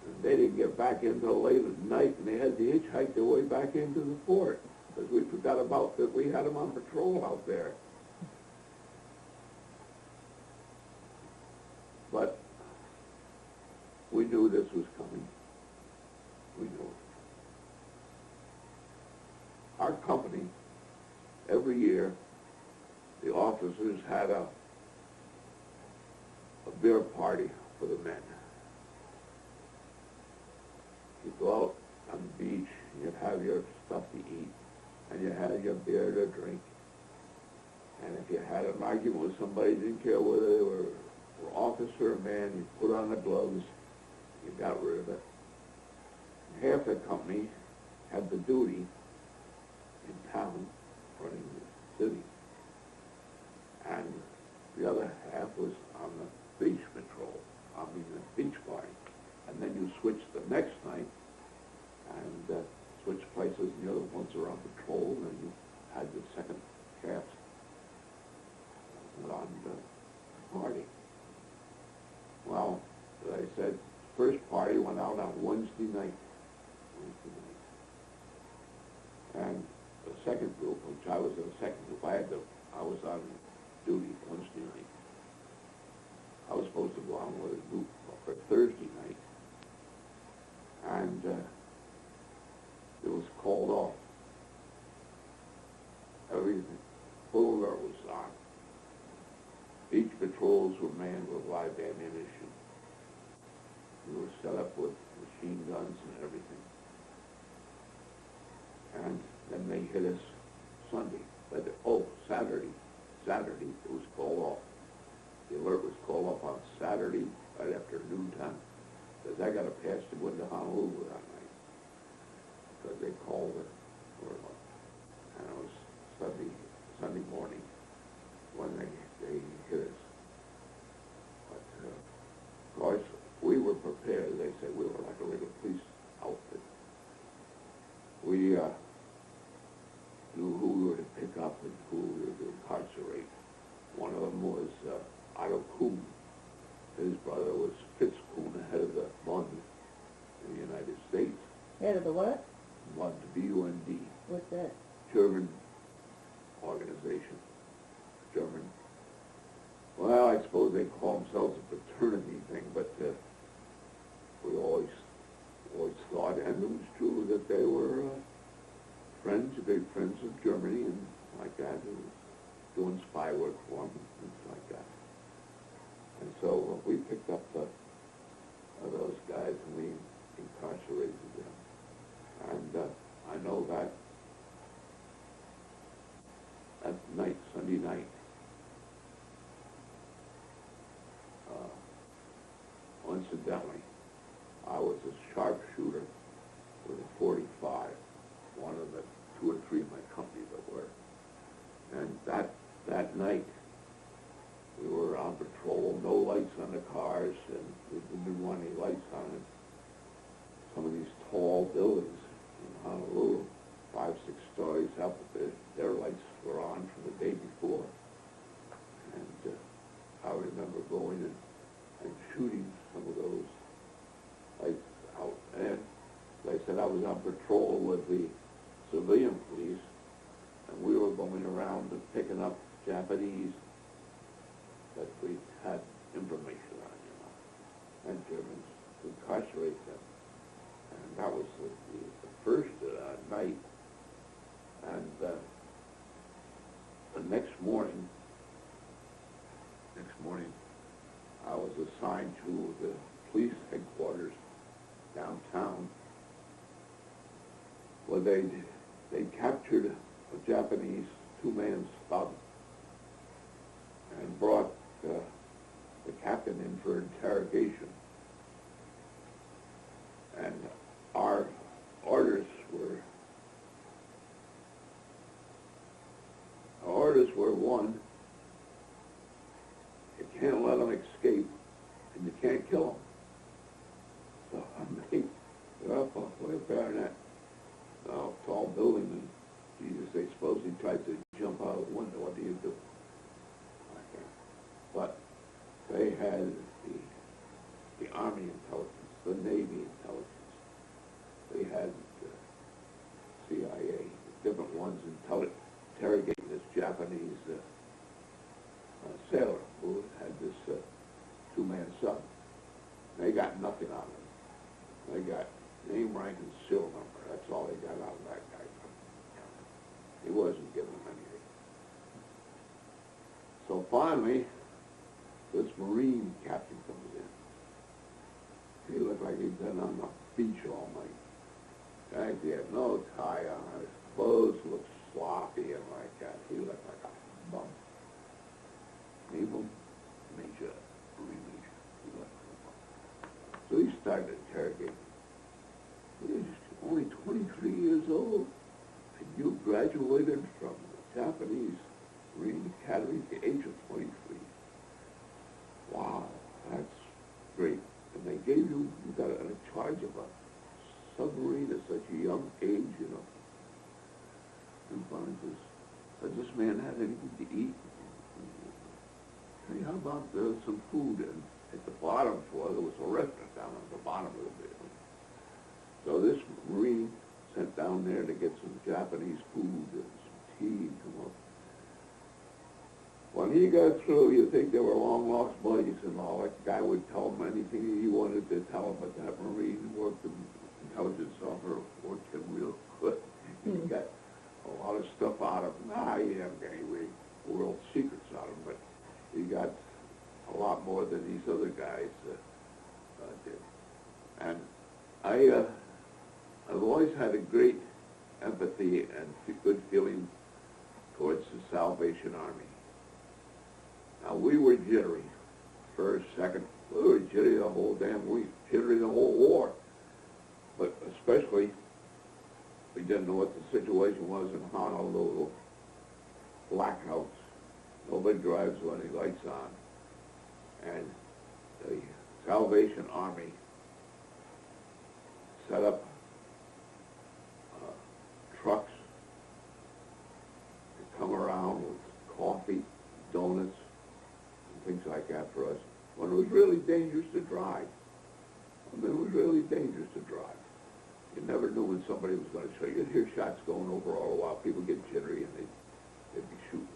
And they didn't get back in until late at night, and they had to hitchhike their way back into the fort, because we forgot about that we had them on patrol out there. But we knew this was coming. We knew it. Our company, every year, the officers had a beer party for the men. You go out on the beach, you'd have your stuff to eat, and you had your beer to drink. And if you had an argument with somebody, didn't care whether they were officer or man, you put on the gloves, you got rid of it. And half the company had the duty in town running the city, and the other half was on the beach patrol, the beach party. And then you switch the next night and switch places, and the other ones are on patrol, and you had the second half on the party. Well, as I said, first party went out on Wednesday night. And the second group, which I was in the second group, I was on duty Wednesday night. I was supposed to go on with a group for Thursday night. And was called off. Everything, full alert was on. Each patrols were manned with live ammunition. We were set up with machine guns and everything. And then they hit us Sunday. Saturday. Saturday, it was called off. The alert was called off on Saturday, right after noontime, because I got a pass to go into Honolulu that night. Because they called it, and it was Sunday morning when they hit us. But, of course, we were prepared. They said we were like a little police outfit. We knew who we were to pick up and who we were to incarcerate. One of them was Otto Kuhn. His brother was Fitz Kuhn, the head of the Bund in the United States. Head of the what? Bund, B-U-N-D. What's that? German organization. German. Well, I suppose they call themselves a fraternity thing, but we always thought, and it was true, that they were big friends of Germany and like that, and doing spy work for them and things like that. And so we picked up those guys and we incarcerated them. And I know that night, Sunday night, incidentally, I was a sharpshooter with a 45, one of the 2 or 3 of my company that were. And that night, we were on patrol, no lights on the cars, and we didn't want any lights on it. Some of these tall buildings in Honolulu, 5, 6 stories up, their lights were on from the day before. And I remember going and shooting some of those lights out. And like I said, I was on patrol with the civilian police, and we were going around and picking up Japanese that we had information on, and Germans, to incarcerate them. And that was the first night. And the next morning, I was assigned to the police headquarters downtown, where they captured a Japanese 2-man stub and brought the captain in for interrogation. And our orders were one, you can't let them escape, and you can't kill them. So I mean, they're up with a baronet, tall building, and Jesus, they suppose he tried to jump out of the window. What do you do? But they had the Army intelligence, the Navy intelligence. They had CIA, different ones interrogating this Japanese sailor who had this 2-man sub. They got nothing on him. They got name, rank, and serial number. That's all they got out of that guy. He wasn't giving them anything. So finally, this Marine captain comes in. He looked like he'd been on the beach all night. Guy, he had no tie on. His clothes looked sloppy and like that. He looked like a bum. Naval Major, Marine Major. He looked like a bum. So he started interrogating. He's only 23 years old, and you graduated from the Japanese Marine Academy at the age of 23. Wow, that's great. And they gave you got a charge of a submarine at such a young age, you know. And finally, does this man have anything to eat? Hey, how about some food? And at the bottom floor, there was a restaurant down at the bottom of the building. So this Marine sent down there to get some Japanese food and some tea and come up. When he got through, you think they were long-lost buddies and all. That guy would tell him anything he wanted to tell him, but that Marine worked, the intelligence officer worked him real good. had a great empathy and good feeling towards the Salvation Army. Now, we were jittery. First, second, we were jittery the whole damn week, jittery the whole war. But especially, we didn't know what the situation was in Honolulu. Blackouts. Nobody drives with any lights on. And the Salvation Army set up trucks to come around with coffee, donuts, and things like that for us, when it was really dangerous to drive. I mean, it was really dangerous to drive. You never knew when somebody was going to show you. You'd hear shots going over all the while. People get jittery and they'd be shooting.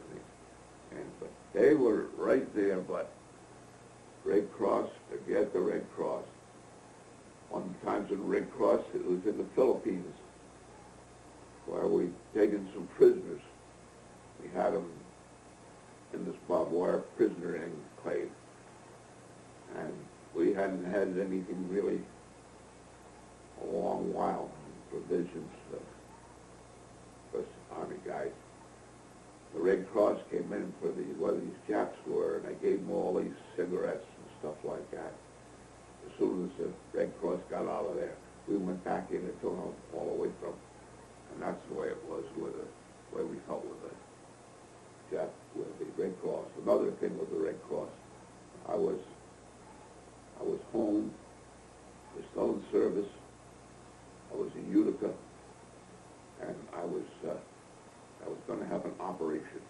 But they were right there, but Red Cross, forget the Red Cross. One time in the Red Cross, it was in the Philippines, where we'd taken some prisoners. We had them in this barbed wire prisoner enclave. And we hadn't had anything really a long while, provisions of us Army guys. The Red Cross came in for where these Japs were, and they gave them all these cigarettes and stuff like that. As soon as the Red Cross got out of there, we went back in and took them all away from them. And that's the way it was with the way we felt with the Jap, with the Red Cross. Another thing with the Red Cross, I was home, was still in service. I was in Utica, and I was going to have an operation.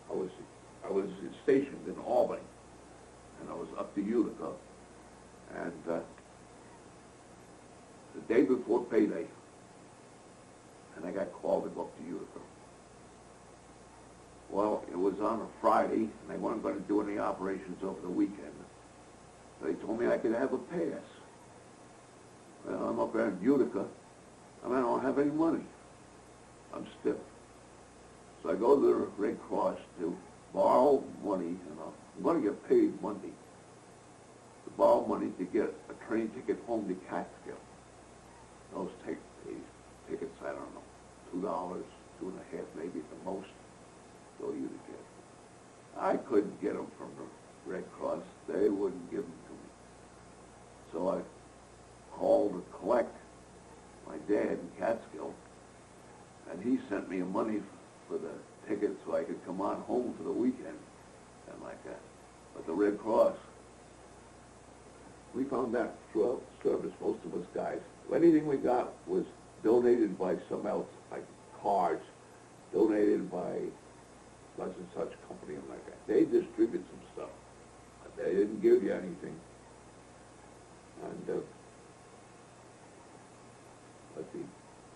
I was stationed in Albany, and I was up to Utica, and the day before payday, and I got called to go up to Utica. Well, it was on a Friday, and they weren't going to do any operations over the weekend. So they told me I could have a pass. Well, I'm up there in Utica, and I don't have any money. I'm stiff. So I go to the Red Cross to borrow money, and I'm going to get paid Monday, to borrow money to get a train ticket home to Catskill. Those tickets, I don't know, $2, $2.50 maybe at the most, so you to get. I couldn't get them from the Red Cross. They wouldn't give them to me. So I called to collect my dad in Catskill, and he sent me money for the ticket so I could come on home for the weekend and like that. But the Red Cross, we found that throughout service, most of us guys, anything we got was donated by some else, like cards, donated by such and such company and like that. They distribute some stuff, but they didn't give you anything. And but the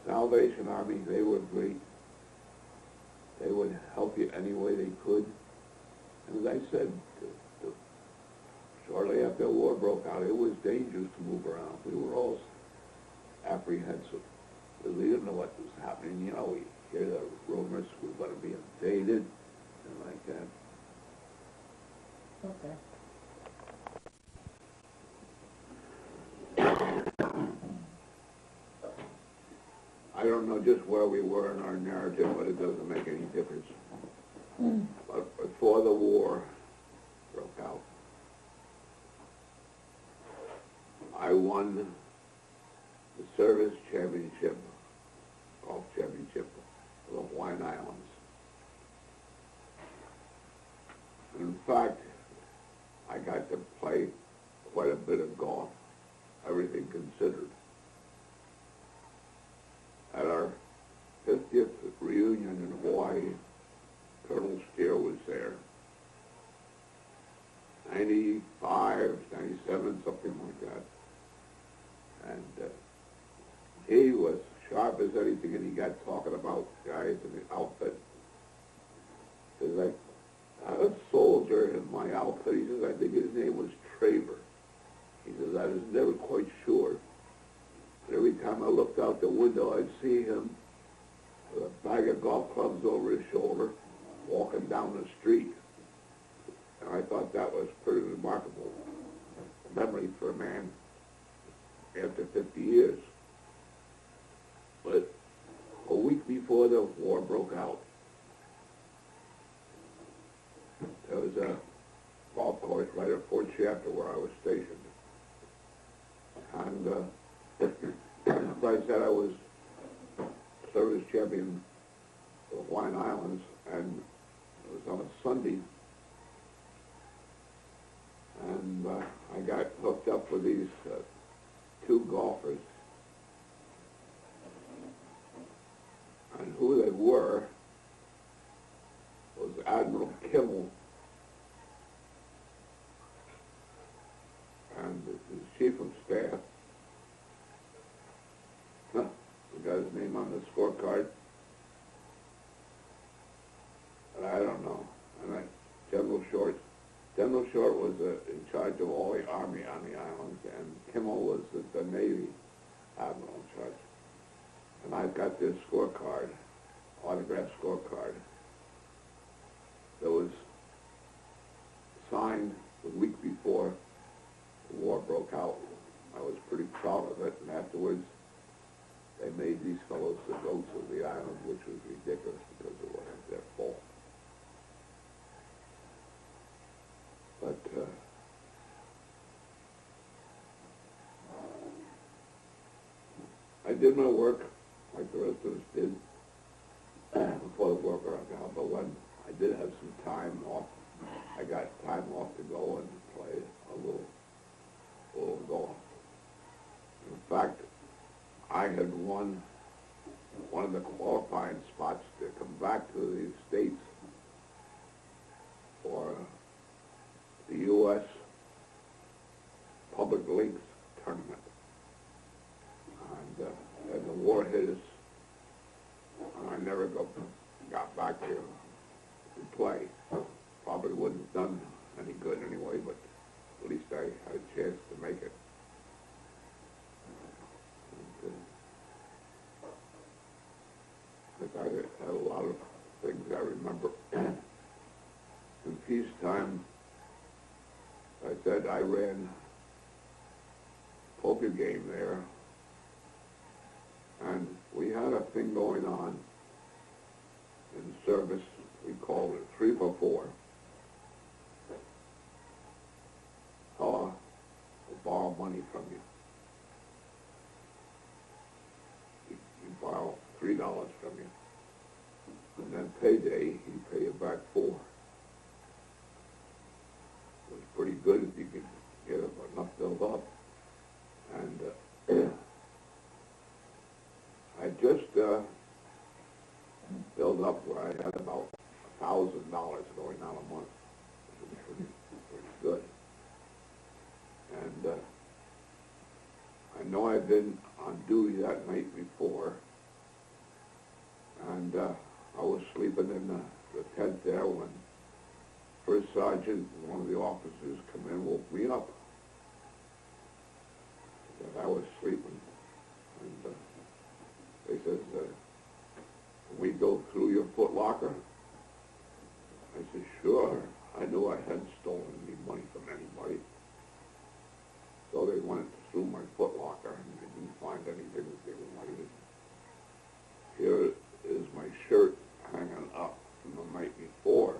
Salvation Army, they were great. They would help you any way they could. And as I said, shortly after the war broke out, it was dangerous to move around. We were all apprehensive because we didn't know what was happening. You know, we hear the rumors we're going to be invaded and like that. Okay. I don't know just where we were in our narrative, but it doesn't make any difference. But before the war broke out, I won the service championship, golf championship of the Hawaiian Islands. And in fact, I got to play quite a bit of golf, everything considered. At our 50th reunion in Hawaii, Colonel Steer was there. 95, 97, something like that. And he was sharp as anything, and he got talking about guys in the outfit. Because I was a soldier in my outfit. He says, I think his name was Traver. He says, I was never quite sure. But every time I looked out the window, I'd see him with a bag of golf clubs over his shoulder, walking down the street. And I thought that was pretty remarkable memory for a man after 50 years. before the war broke out, there was a golf course right at Fort Shafter where I was stationed. And like I said, I was service champion of the Hawaiian Islands, and it was on a Sunday. And I got hooked up with these two golfers. And who they were was Admiral Kimmel and his chief of staff. We got his name on the scorecard. And I don't know. And General Short. General Short was in charge of all the Army on the islands, and Kimmel was the Navy Admiral in charge. And I've got this scorecard, autographed scorecard, that was signed the week before the war broke out. I was pretty proud of it, and afterwards they made these fellows the goats of the island, which was ridiculous because it wasn't their fault. But I did my work like the rest of us did before the war broke out, but when I did have some time off, I got time off to go and play a little golf. In fact, I had won one of the qualifying spots to come back to the States for the U.S. Public Links Tournament. And the war hit us, and I never got back there to play. Probably wouldn't have done any good anyway, but at least I had a chance to make it. And, I had a lot of things I remember. In peacetime, I said I ran a poker game there, and we had a thing going on in service. We called it 3 for 4. Will borrow money from you. You borrow $3 from you, and then payday, he pay you back 4. It was pretty good if you could get enough built up. And I just built up where I had about $1,000 going on a month, which was pretty good. And I know I'd been on duty that night before, and I was sleeping in the tent there when First Sergeant and one of the officers come in and woke me up. And I was sleeping, and they says, can we go through your foot locker? I said, sure. I knew I hadn't stolen any money from anybody. So they went through my foot locker, and they didn't find anything that they wanted. Here is my shirt hanging up from the night before.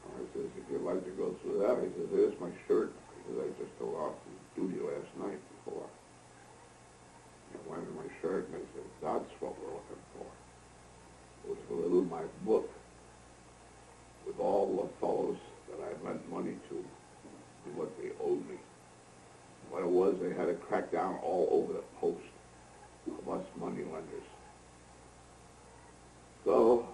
And I says, if you'd like to go through that, I says, there's my shirt. I says, I just took off from duty last night before. I went in my shirt, and I said, that's what we're looking for. It was a little my book with all the fellows that I lent money to and what they owed me. What it was, they had to crack down all over the post of us money lenders. So,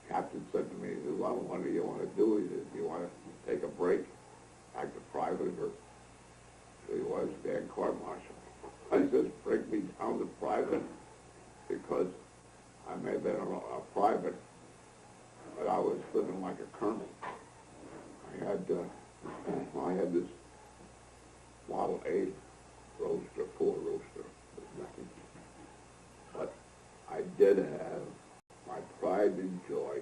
Captain said to me, he said, well, what do you want to do? He said, do you want to take a break, back to private, or so he was Dan Court Marshal. I said, bring me down to private, because I may have been a private, but I was living like a colonel. I had this Model A roadster, Ford roadster, with nothing. But I did have my pride and joy.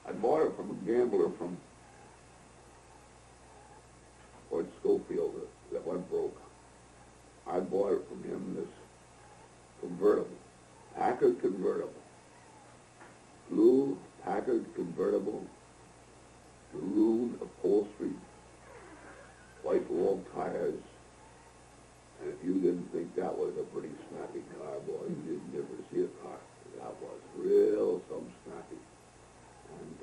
I bought it from a gambler from Fort Schofield that went broke. I bought it from him this convertible, Packard convertible, blue Packard convertible, maroon upholstery, white wall tires, and if you didn't think that was a pretty snappy car, boy, you didn't ever see a car. That was real some snappy. And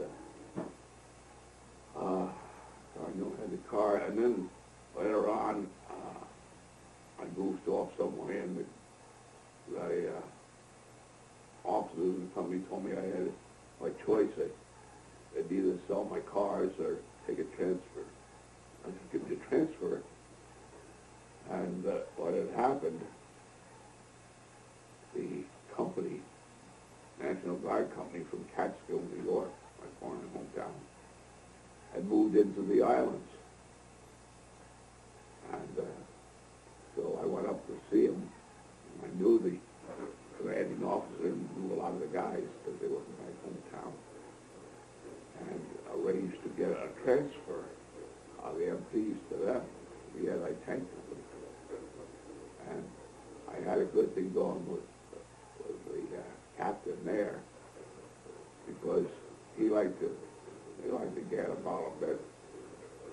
I knew I had the car, and then later on, I moved off somewhere, and the officers in the company told me I had my choice. I'd either sell my cars or take a transfer. I said, give me a transfer. And what had happened, the company, National Guard Company from Catskill, New York, my foreign hometown, had moved into the islands. And so I went up to see him. I knew the commanding officer and knew a lot of the guys because they were from my hometown. And arranged to get a transfer of the MPs to them. We had a tank company. And I had a good thing going with the captain there because he liked to get about a bit.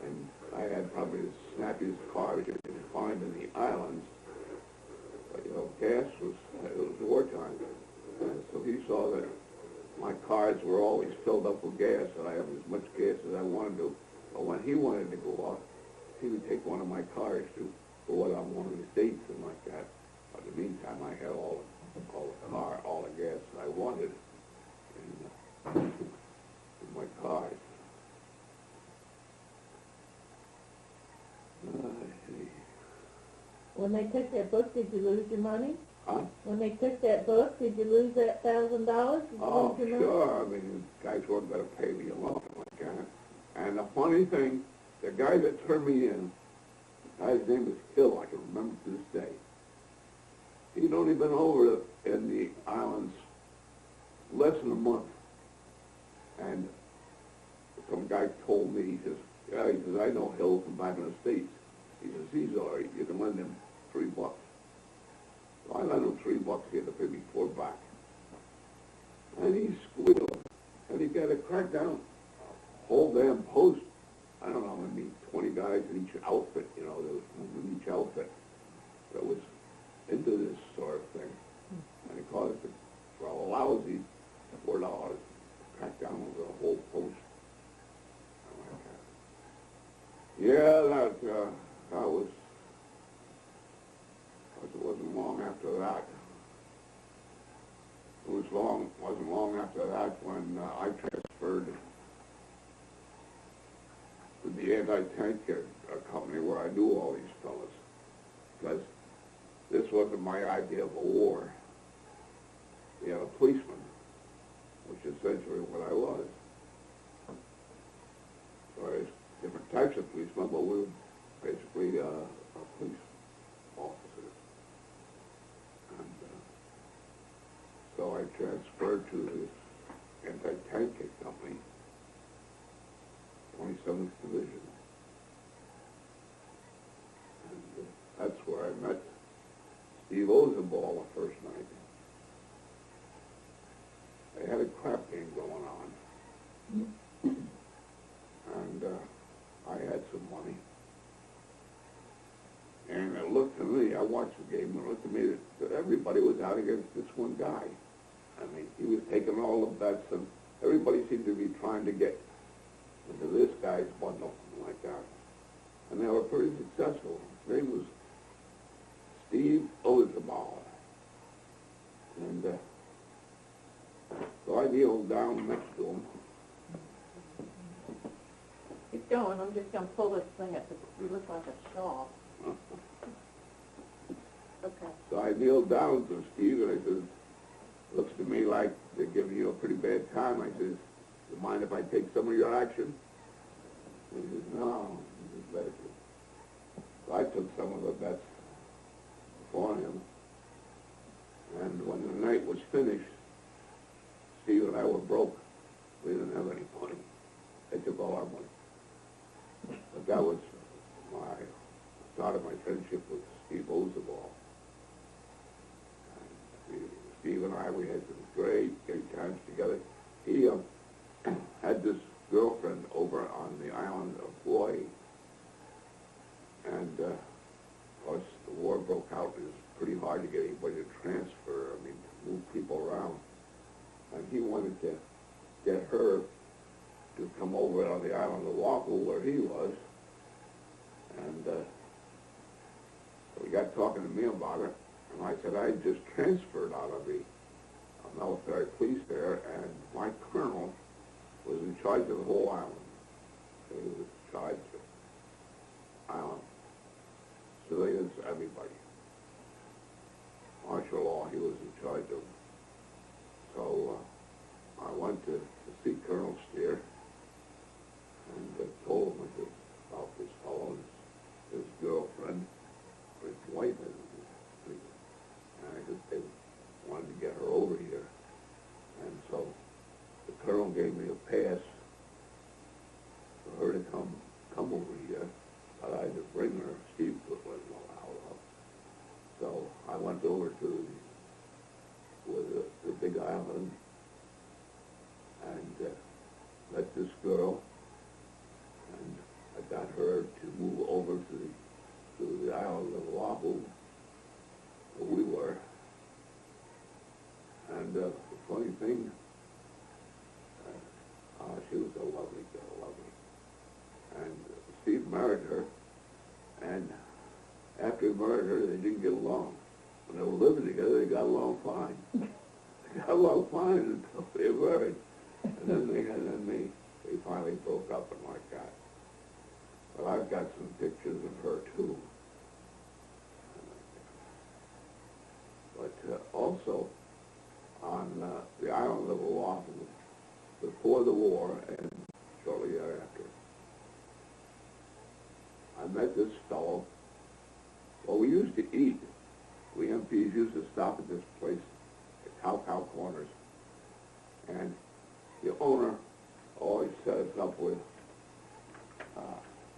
And I had probably the snappiest cars you could find in the islands. But, you know, gas it was wartime. And so he saw that my cars were always filled up with gas, and I had as much gas as I wanted to. But when he wanted to go off, he would take one of my cars to go out on one of the dates and like that. But in the meantime, I had all the gas that I wanted in my cars. When they took that book, did you lose your money? Huh? When they took that book, did you lose that $1,000? Oh, sure. I mean, guys weren't going to pay me along like that. And the funny thing, the guy that turned me in, the guy's name was Hill, I can remember to this day. He'd only been over in the islands less than a month. And some guy told me, he says, yeah, he says, I know Hill from back in the States. He says, he's all right, you can lend him $3. So I lent him $3, he had to pay me $4 back. And he squealed, and he got to crack down a whole damn post. I don't know, I mean, 20 guys in each outfit, you know, there was one in each outfit that was into this sort of thing. And it cost it for a lousy $4 to crack down over the whole post. Yeah, that was, it wasn't long after that. Wasn't long after that when I transferred to the anti-tank company where I knew all these fellas. Because this wasn't my idea of a war. We had a policeman, which is essentially what I was. So there's different types of policemen, but we were basically police officers. And so I transferred to this anti-tank company, 27th Division. And that's where I met Steve Ozenball the first night. They had a crap game going on. And I had some money. And it looked to me, I watched the game, and it looked to me that everybody was out against this one guy. I mean, he was taking all the bets, and everybody seemed to be trying to get into this guy's bundle, like that. And they were pretty successful. His name was Steve Ozenball. And so I kneeled down next to him. Keep going, I'm just going to pull this thing up. You look like a shawl. Okay. So I kneeled down to Steve, and I said, looks to me like they're giving you a pretty bad time. I says, you mind if I take some of your action? And he says, no. He says, let it go. So I took some of the bets for him. And when the night was finished, Steve and I were broke. We didn't have any money. They took all our money. But that was my start of my friendship with Steve Ozenball. And we we had some great times together. He had this girlfriend over on the island of Hawaii, and of course the war broke out. It was pretty hard to get anybody to transfer, I mean, to move people around. And he wanted to get her to come over on the island of Oahu where he was. And so we got talking to me about it, and I said I just transferred out of the military police there, and my colonel was in charge of the whole island. He was in charge of island civilians, everybody. Martial law he was in charge of. So I went to see Colonel Steer and told him about this fellow and his girlfriend, his wife, and I said they wanted to get her over here. And so the colonel gave me a pass for her to come over here, but I had to bring her. Steve wasn't allowed up. So I went over to the big island and met this girl, and I got her to move over to the island of Oahu, where we were. And the funny thing, she was a lovely girl, lovely. And Steve married her, and after he married her, they didn't get along. When they were living together, they got along fine. They got along fine until they were married. And then they finally broke up and like that. But I've got some pictures of her too. But also on the island of Oahu, before the war and shortly thereafter, I met this fellow. Well, we used to eat. We MPs used to stop at this place at Cow Corners, and the owner always set us up with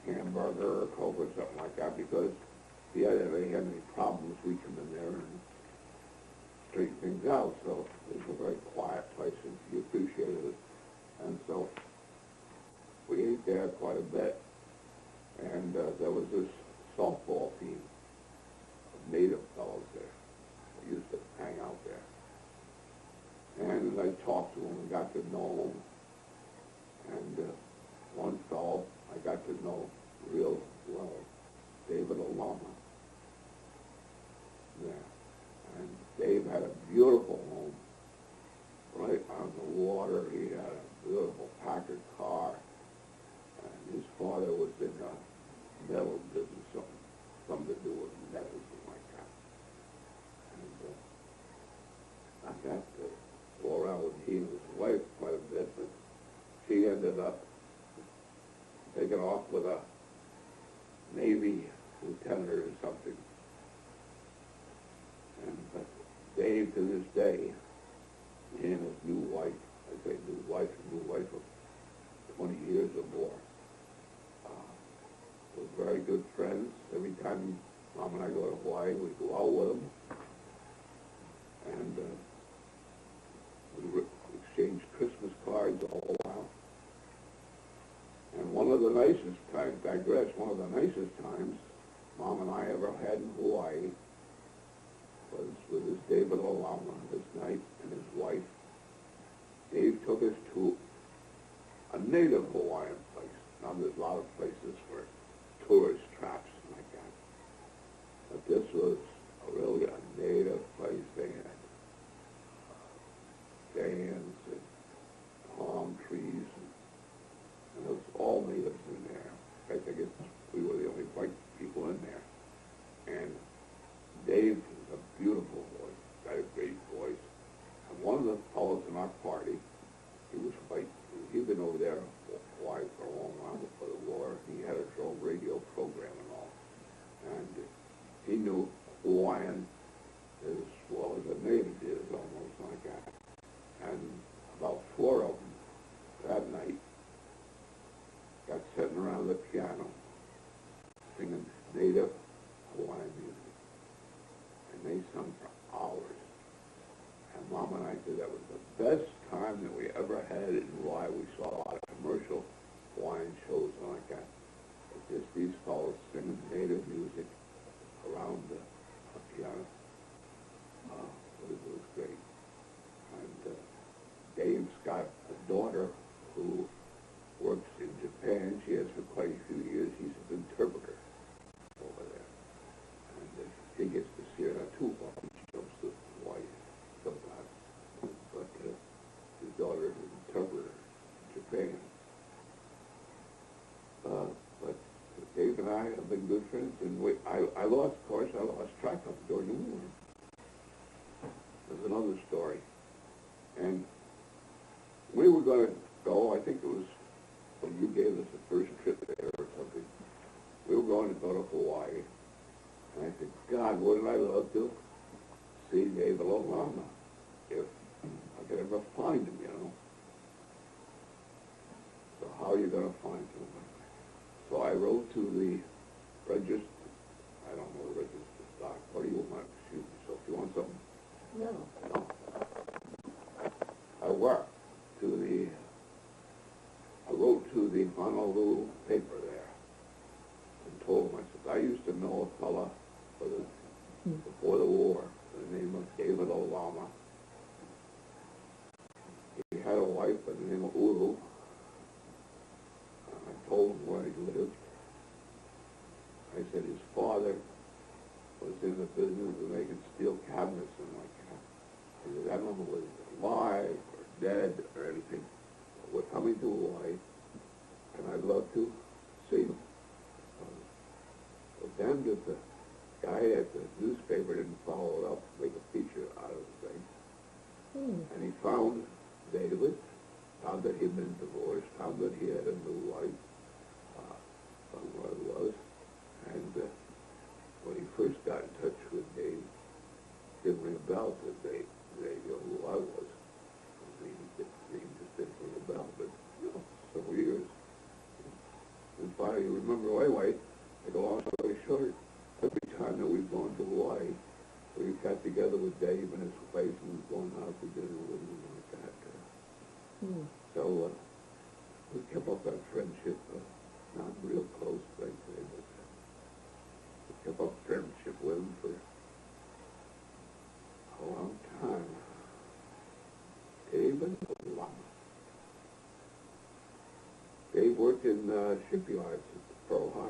hamburger or Coke or something like that, because if he had any problems, we come in there and straighten things out. So it was a very quiet place, and he appreciated it. And so we ate there quite a bit, and there was this softball team of native fellows there. We used to hang out there. And I talked to them and got to know them. And one fellow I got to know real well, David Olama. Yeah. And Dave had a beautiful home right on the water. He had a beautiful Packard car. And his father was in a metal business, something to do with metals and like that. And I got to go around with he and his wife quite a bit, but she ended up taking off with a Navy lieutenant or something. And Dave, to this day, he and his new wife, I say new wife of 20 years or more, were very good friends. Every time Mom and I go to Hawaii, we go out with them. And we exchange Christmas cards all the while. And one of the nicest times, one of the nicest times Mom and I ever had in Hawaii was with this David Olama this night and his wife. Dave took us to a native Hawaiian place. Now there's a lot of places for tourist traps like that. But this was really a native place. They had fans and palm trees, and it was all natives in there. In fact, I guess we were the only white people in there. And Dave was a beautiful voice, got a great voice. And one of the fellows in our party, he was white. He'd been over there in Hawaii for a long while before the war. He had his own radio program and all. And he knew Hawaiian as well as a native did, almost like that. And about 4 of them that night got sitting around the piano singing native Hawaiian music. And they sung for hours. And Mom and I said that was the best time that we ever had in Hawaii. We saw a lot of commercial Hawaiian shows and like that. It's just these fellows singing native music around the piano. It was great. And Dave's got a daughter who works in Japan. She has for quite a few years. He's an interpreter over there. And he gets to see her too often. She comes to Hawaii sometimes. But his daughter is an interpreter in Japan. But Dave and I have been good friends, and I lost track of him during the war. There's another story. And we were going to go, I think it was when you gave us the first trip there or something. We were going to go to Hawaii. And I said, God, wouldn't I love to see David Olama if I could ever find him, you know? So how are you going to find him? So I wrote to the register, I don't know the register stock. What do you want? Shoot, so if you want something? No. No. I wrote to the Honolulu paper there and told them, I said, I used to know a fella before the war, by the name of David Olama. He had a wife by the name of Ulu. I told him where he lived. I said his father was in the business of making steel cabinets and like that. I said, I don't know whether he's alive or dead or anything. But we're coming to Hawaii, and I'd love to see him. But then the guy at the newspaper didn't follow it up, make a feature out of the thing. And he found David, found that he'd been divorced, found that he had a new wife, found what it was. And when he first got in touch with Dave, didn't ring a bell to Dave knew who I was. He just didn't ring a bell, but, several years. And finally, you remember, anyway, to go on story short, every time that we've gone to Hawaii, we got together with Dave and his wife and was going out to dinner with him like that. So we kept up that friendship, not real close, like I say, but we kept up friendship with him for a long time. David Olama. Dave worked in shipyards at Pearl Harbor.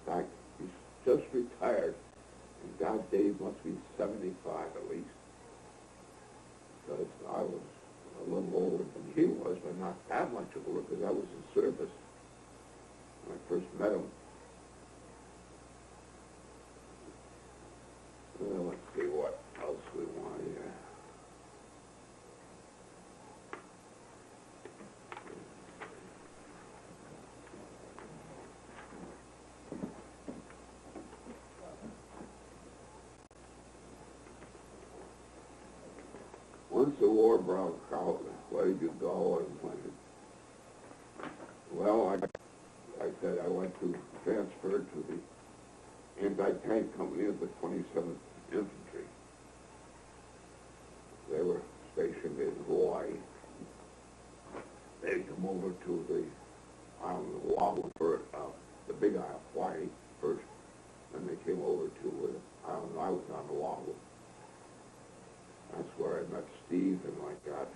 In fact, he's just retired. And God, Dave must be 75 at least. Because I was a little older than he was, but not that much older, because I was in service when I first met him. Let's see what else we want here. Once the war broke out, where did you go and when? Well, I said I went to transfer to the anti-tank company of the 27th Infantry. They were stationed in Hawaii. They'd come over to the island of Oahu for the Big Isle, Hawaii first. Then they came over to the island I was on, Oahu. That's where I met Steve and like that.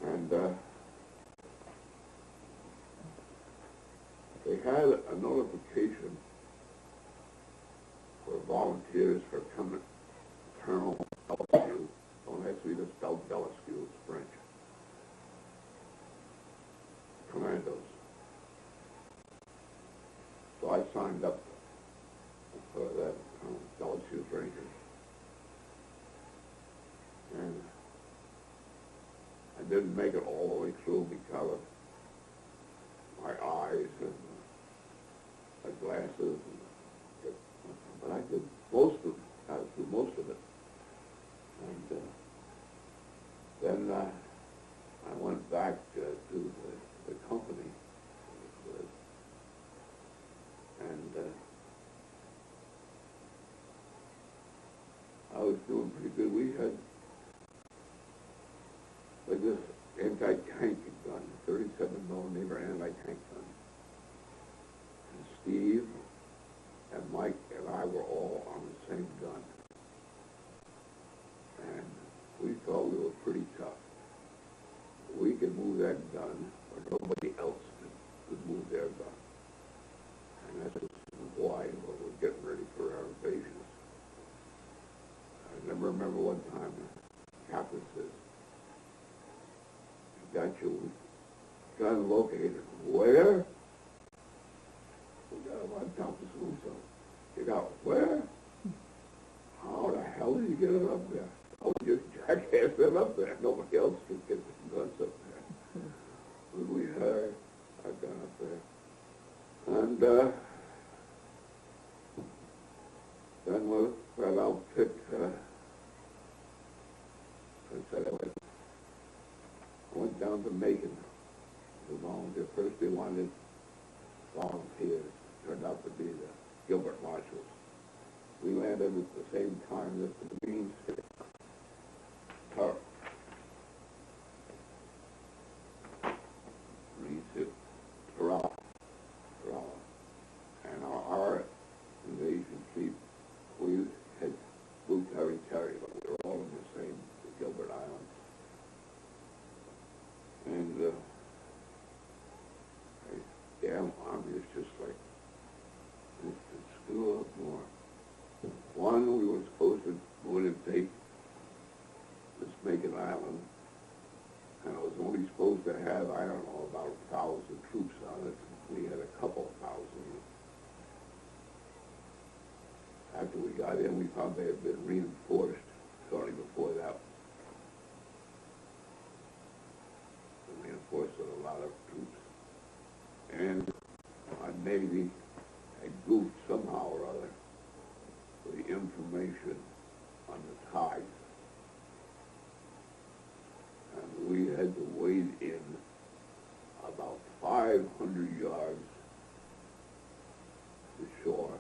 And they had a notification for volunteers for Colonel Delasque. Don't ask me to spell Delasque, it's French. Commandos. So I signed up for that Delasque Rangers. And I didn't make it all the way through because of my eyes and my glasses. But I did most of it. I did most of it. And then I went back to the company. And I was doing pretty good. We had like this anti-tank gun, 37mm anti-tank gun. And Steve and Mike and I were all on the same gun. And we thought we were pretty tough. We could move that gun, or nobody else could move their gun. And that's why we're getting ready for our invasions. I never remember one time the captain says, "You got your gun located where?" We got him on top of Suso. "You got where? How the hell did you get it up there?" "Oh, you jackass it up there. Nobody else could get the guns up there." But we had our gun up there. And then with that outfit, I went down to Macon to volunteer. First they wanted volunteers. Turned out to be the Gilbert Marshals. We landed at the same time that the Marines hit Tarp. Marines hit Traver. And our invasion chief, we had Blue Terry, but we were all in the same Gilbert Island. And the damn army is just like instant school up north. One, we were supposed to go in and take this Macon Island, and it was only supposed to have, I don't know, about 1,000 troops on it. We had a couple of thousand. After we got in, we found they had been reinforced shortly before that. They reinforced with a lot of troops. And our Navy had goofed somehow or other with the information on the tides. And we had to wade in about 500 yards to shore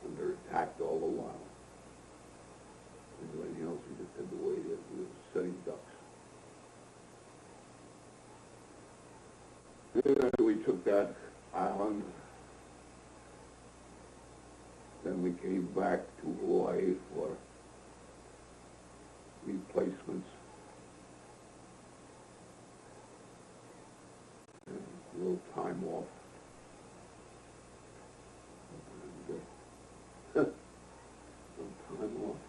under attack all the while. Anything else, we just had to wade in. We were setting ducks. And after we took that island, then we came back to Hawaii for replacements. And a little time off. And, some time off.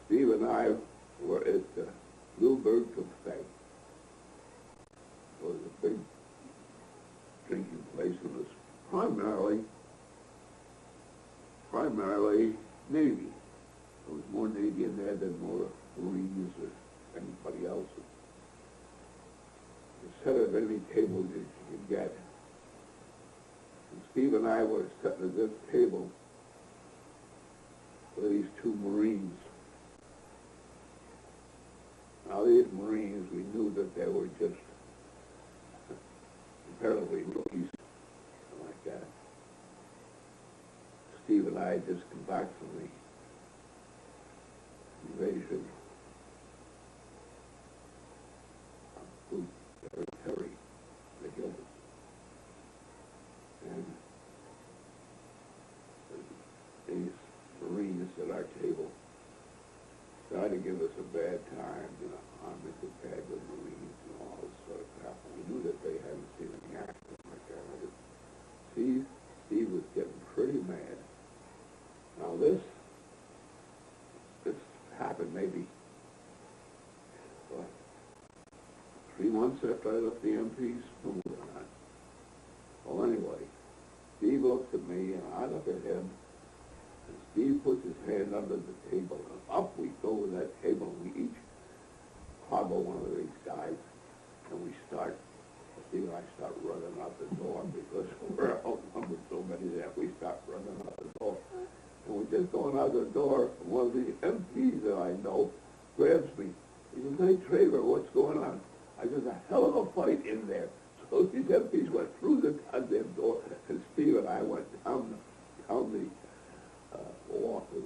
Steve and I were at the Bluebird Cafe. It was a big drinking place. It was primarily Navy. There was more Navy in there than more Marines or anybody else. It set at any table that you could get. And Steve and I were sitting at this table with these two Marines. Now these Marines, we knew that they were just comparatively rookies, something like that. Steve and I had just come back from the invasion of Terry, the Gilberts. And these Marines at our table tried to give us a bad time, you know, Army was bad with Marines and all this sort of crap. And we knew that they hadn't seen any action like that. Steve was getting pretty mad. Now this happened maybe, what, 3 months after I left the MPs? No more than that. Well, anyway, Steve looks at me and I look at him, and Steve puts his hand under the table, and up we go with that table, and we each hobble one of these guys, and Steve and I start running out the door because we're outnumbered so many that we start running out the door. And we're just going out the door, and one of the MPs that I know grabs me. He says, "Hey, Traver, what's going on?" I said, "A hell of a fight in there." So these MPs went through the goddamn door, and Steve and I went down the walk with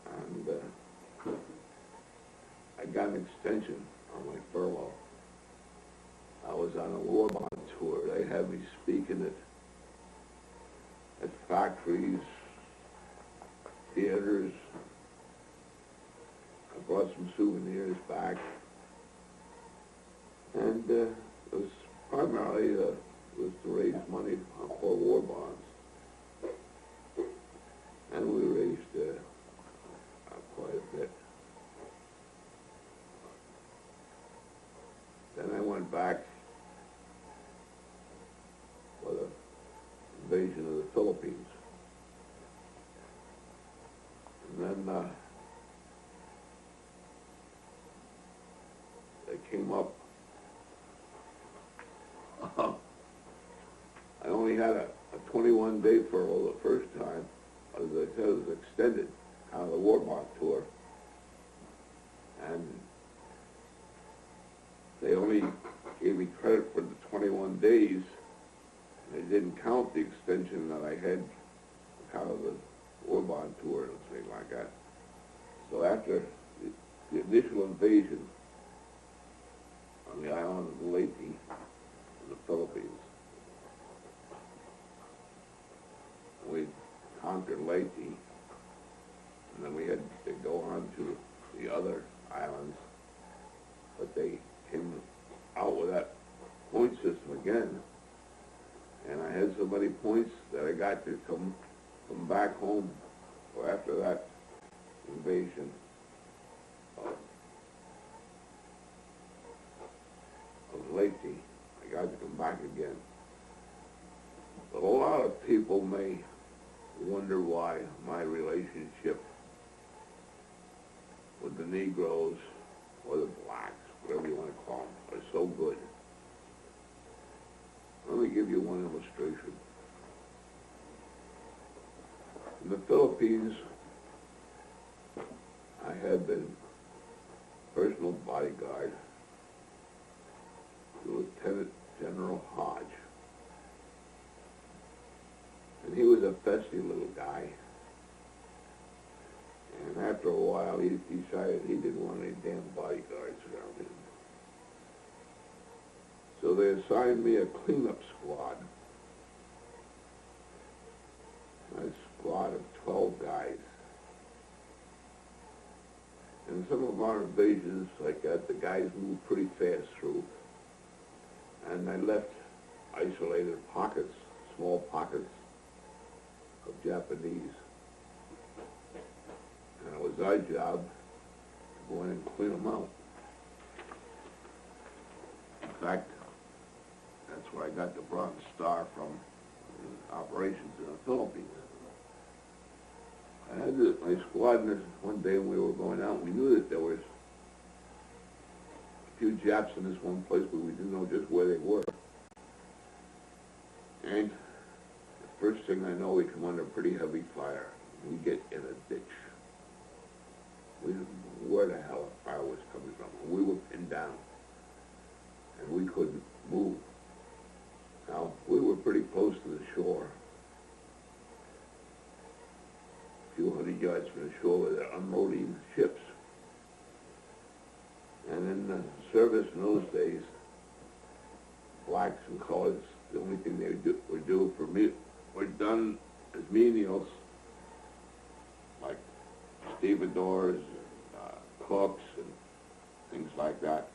an extension on my furlough. I was on a war bond tour. They had me speaking at factories, theaters. I brought some souvenirs back. And it was primarily was to raise money for war bonds. And we raised quite a bit. Then I went back for the invasion of the Philippines. And then they came up. I only had a 21-day furlough the first time. As I said, it was extended out of the war bond tour. And they only gave me credit for the 21 days. They didn't count the extension that I had out of the war bond tour and things like that. So after the initial invasion on the island of Leyte in the Philippines, we conquered Leyte, and then we had to go on to the other islands, but they came out with that point system again, and I had so many points that I got to come back home. So after that invasion of Leyte, I got to come back again. But a lot of people may wonder why my relationship with the Negroes or the blacks, whatever you want to call them, are so good. Let me give you one illustration. In the Philippines, I had been personal bodyguard to Lieutenant General Hodge. And he was a festy little guy. And after a while, he decided he didn't want any damn bodyguards around him. So they assigned me a cleanup squad. A squad of 12 guys. And some of our invasions like that, the guys moved pretty fast through. And I left isolated pockets, small pockets of Japanese. And it was our job to go in and clean them out. In fact, that's where I got the Bronze Star from, operations in the Philippines. I had my squad in this one day when we were going out. We knew that there was a few Japs in this one place, but we didn't know just where they were. And the first thing I know, we come under pretty heavy fire. We get in a ditch. We didn't know where the hell the fire was coming from. We were pinned down, and we couldn't move. Now, we were pretty close to the shore. A few hundred yards from the shore where they're unloading ships. And in the service in those days, blacks and coloreds, the only thing they would do for me were done as menials, like stevedores, cooks, and things like that.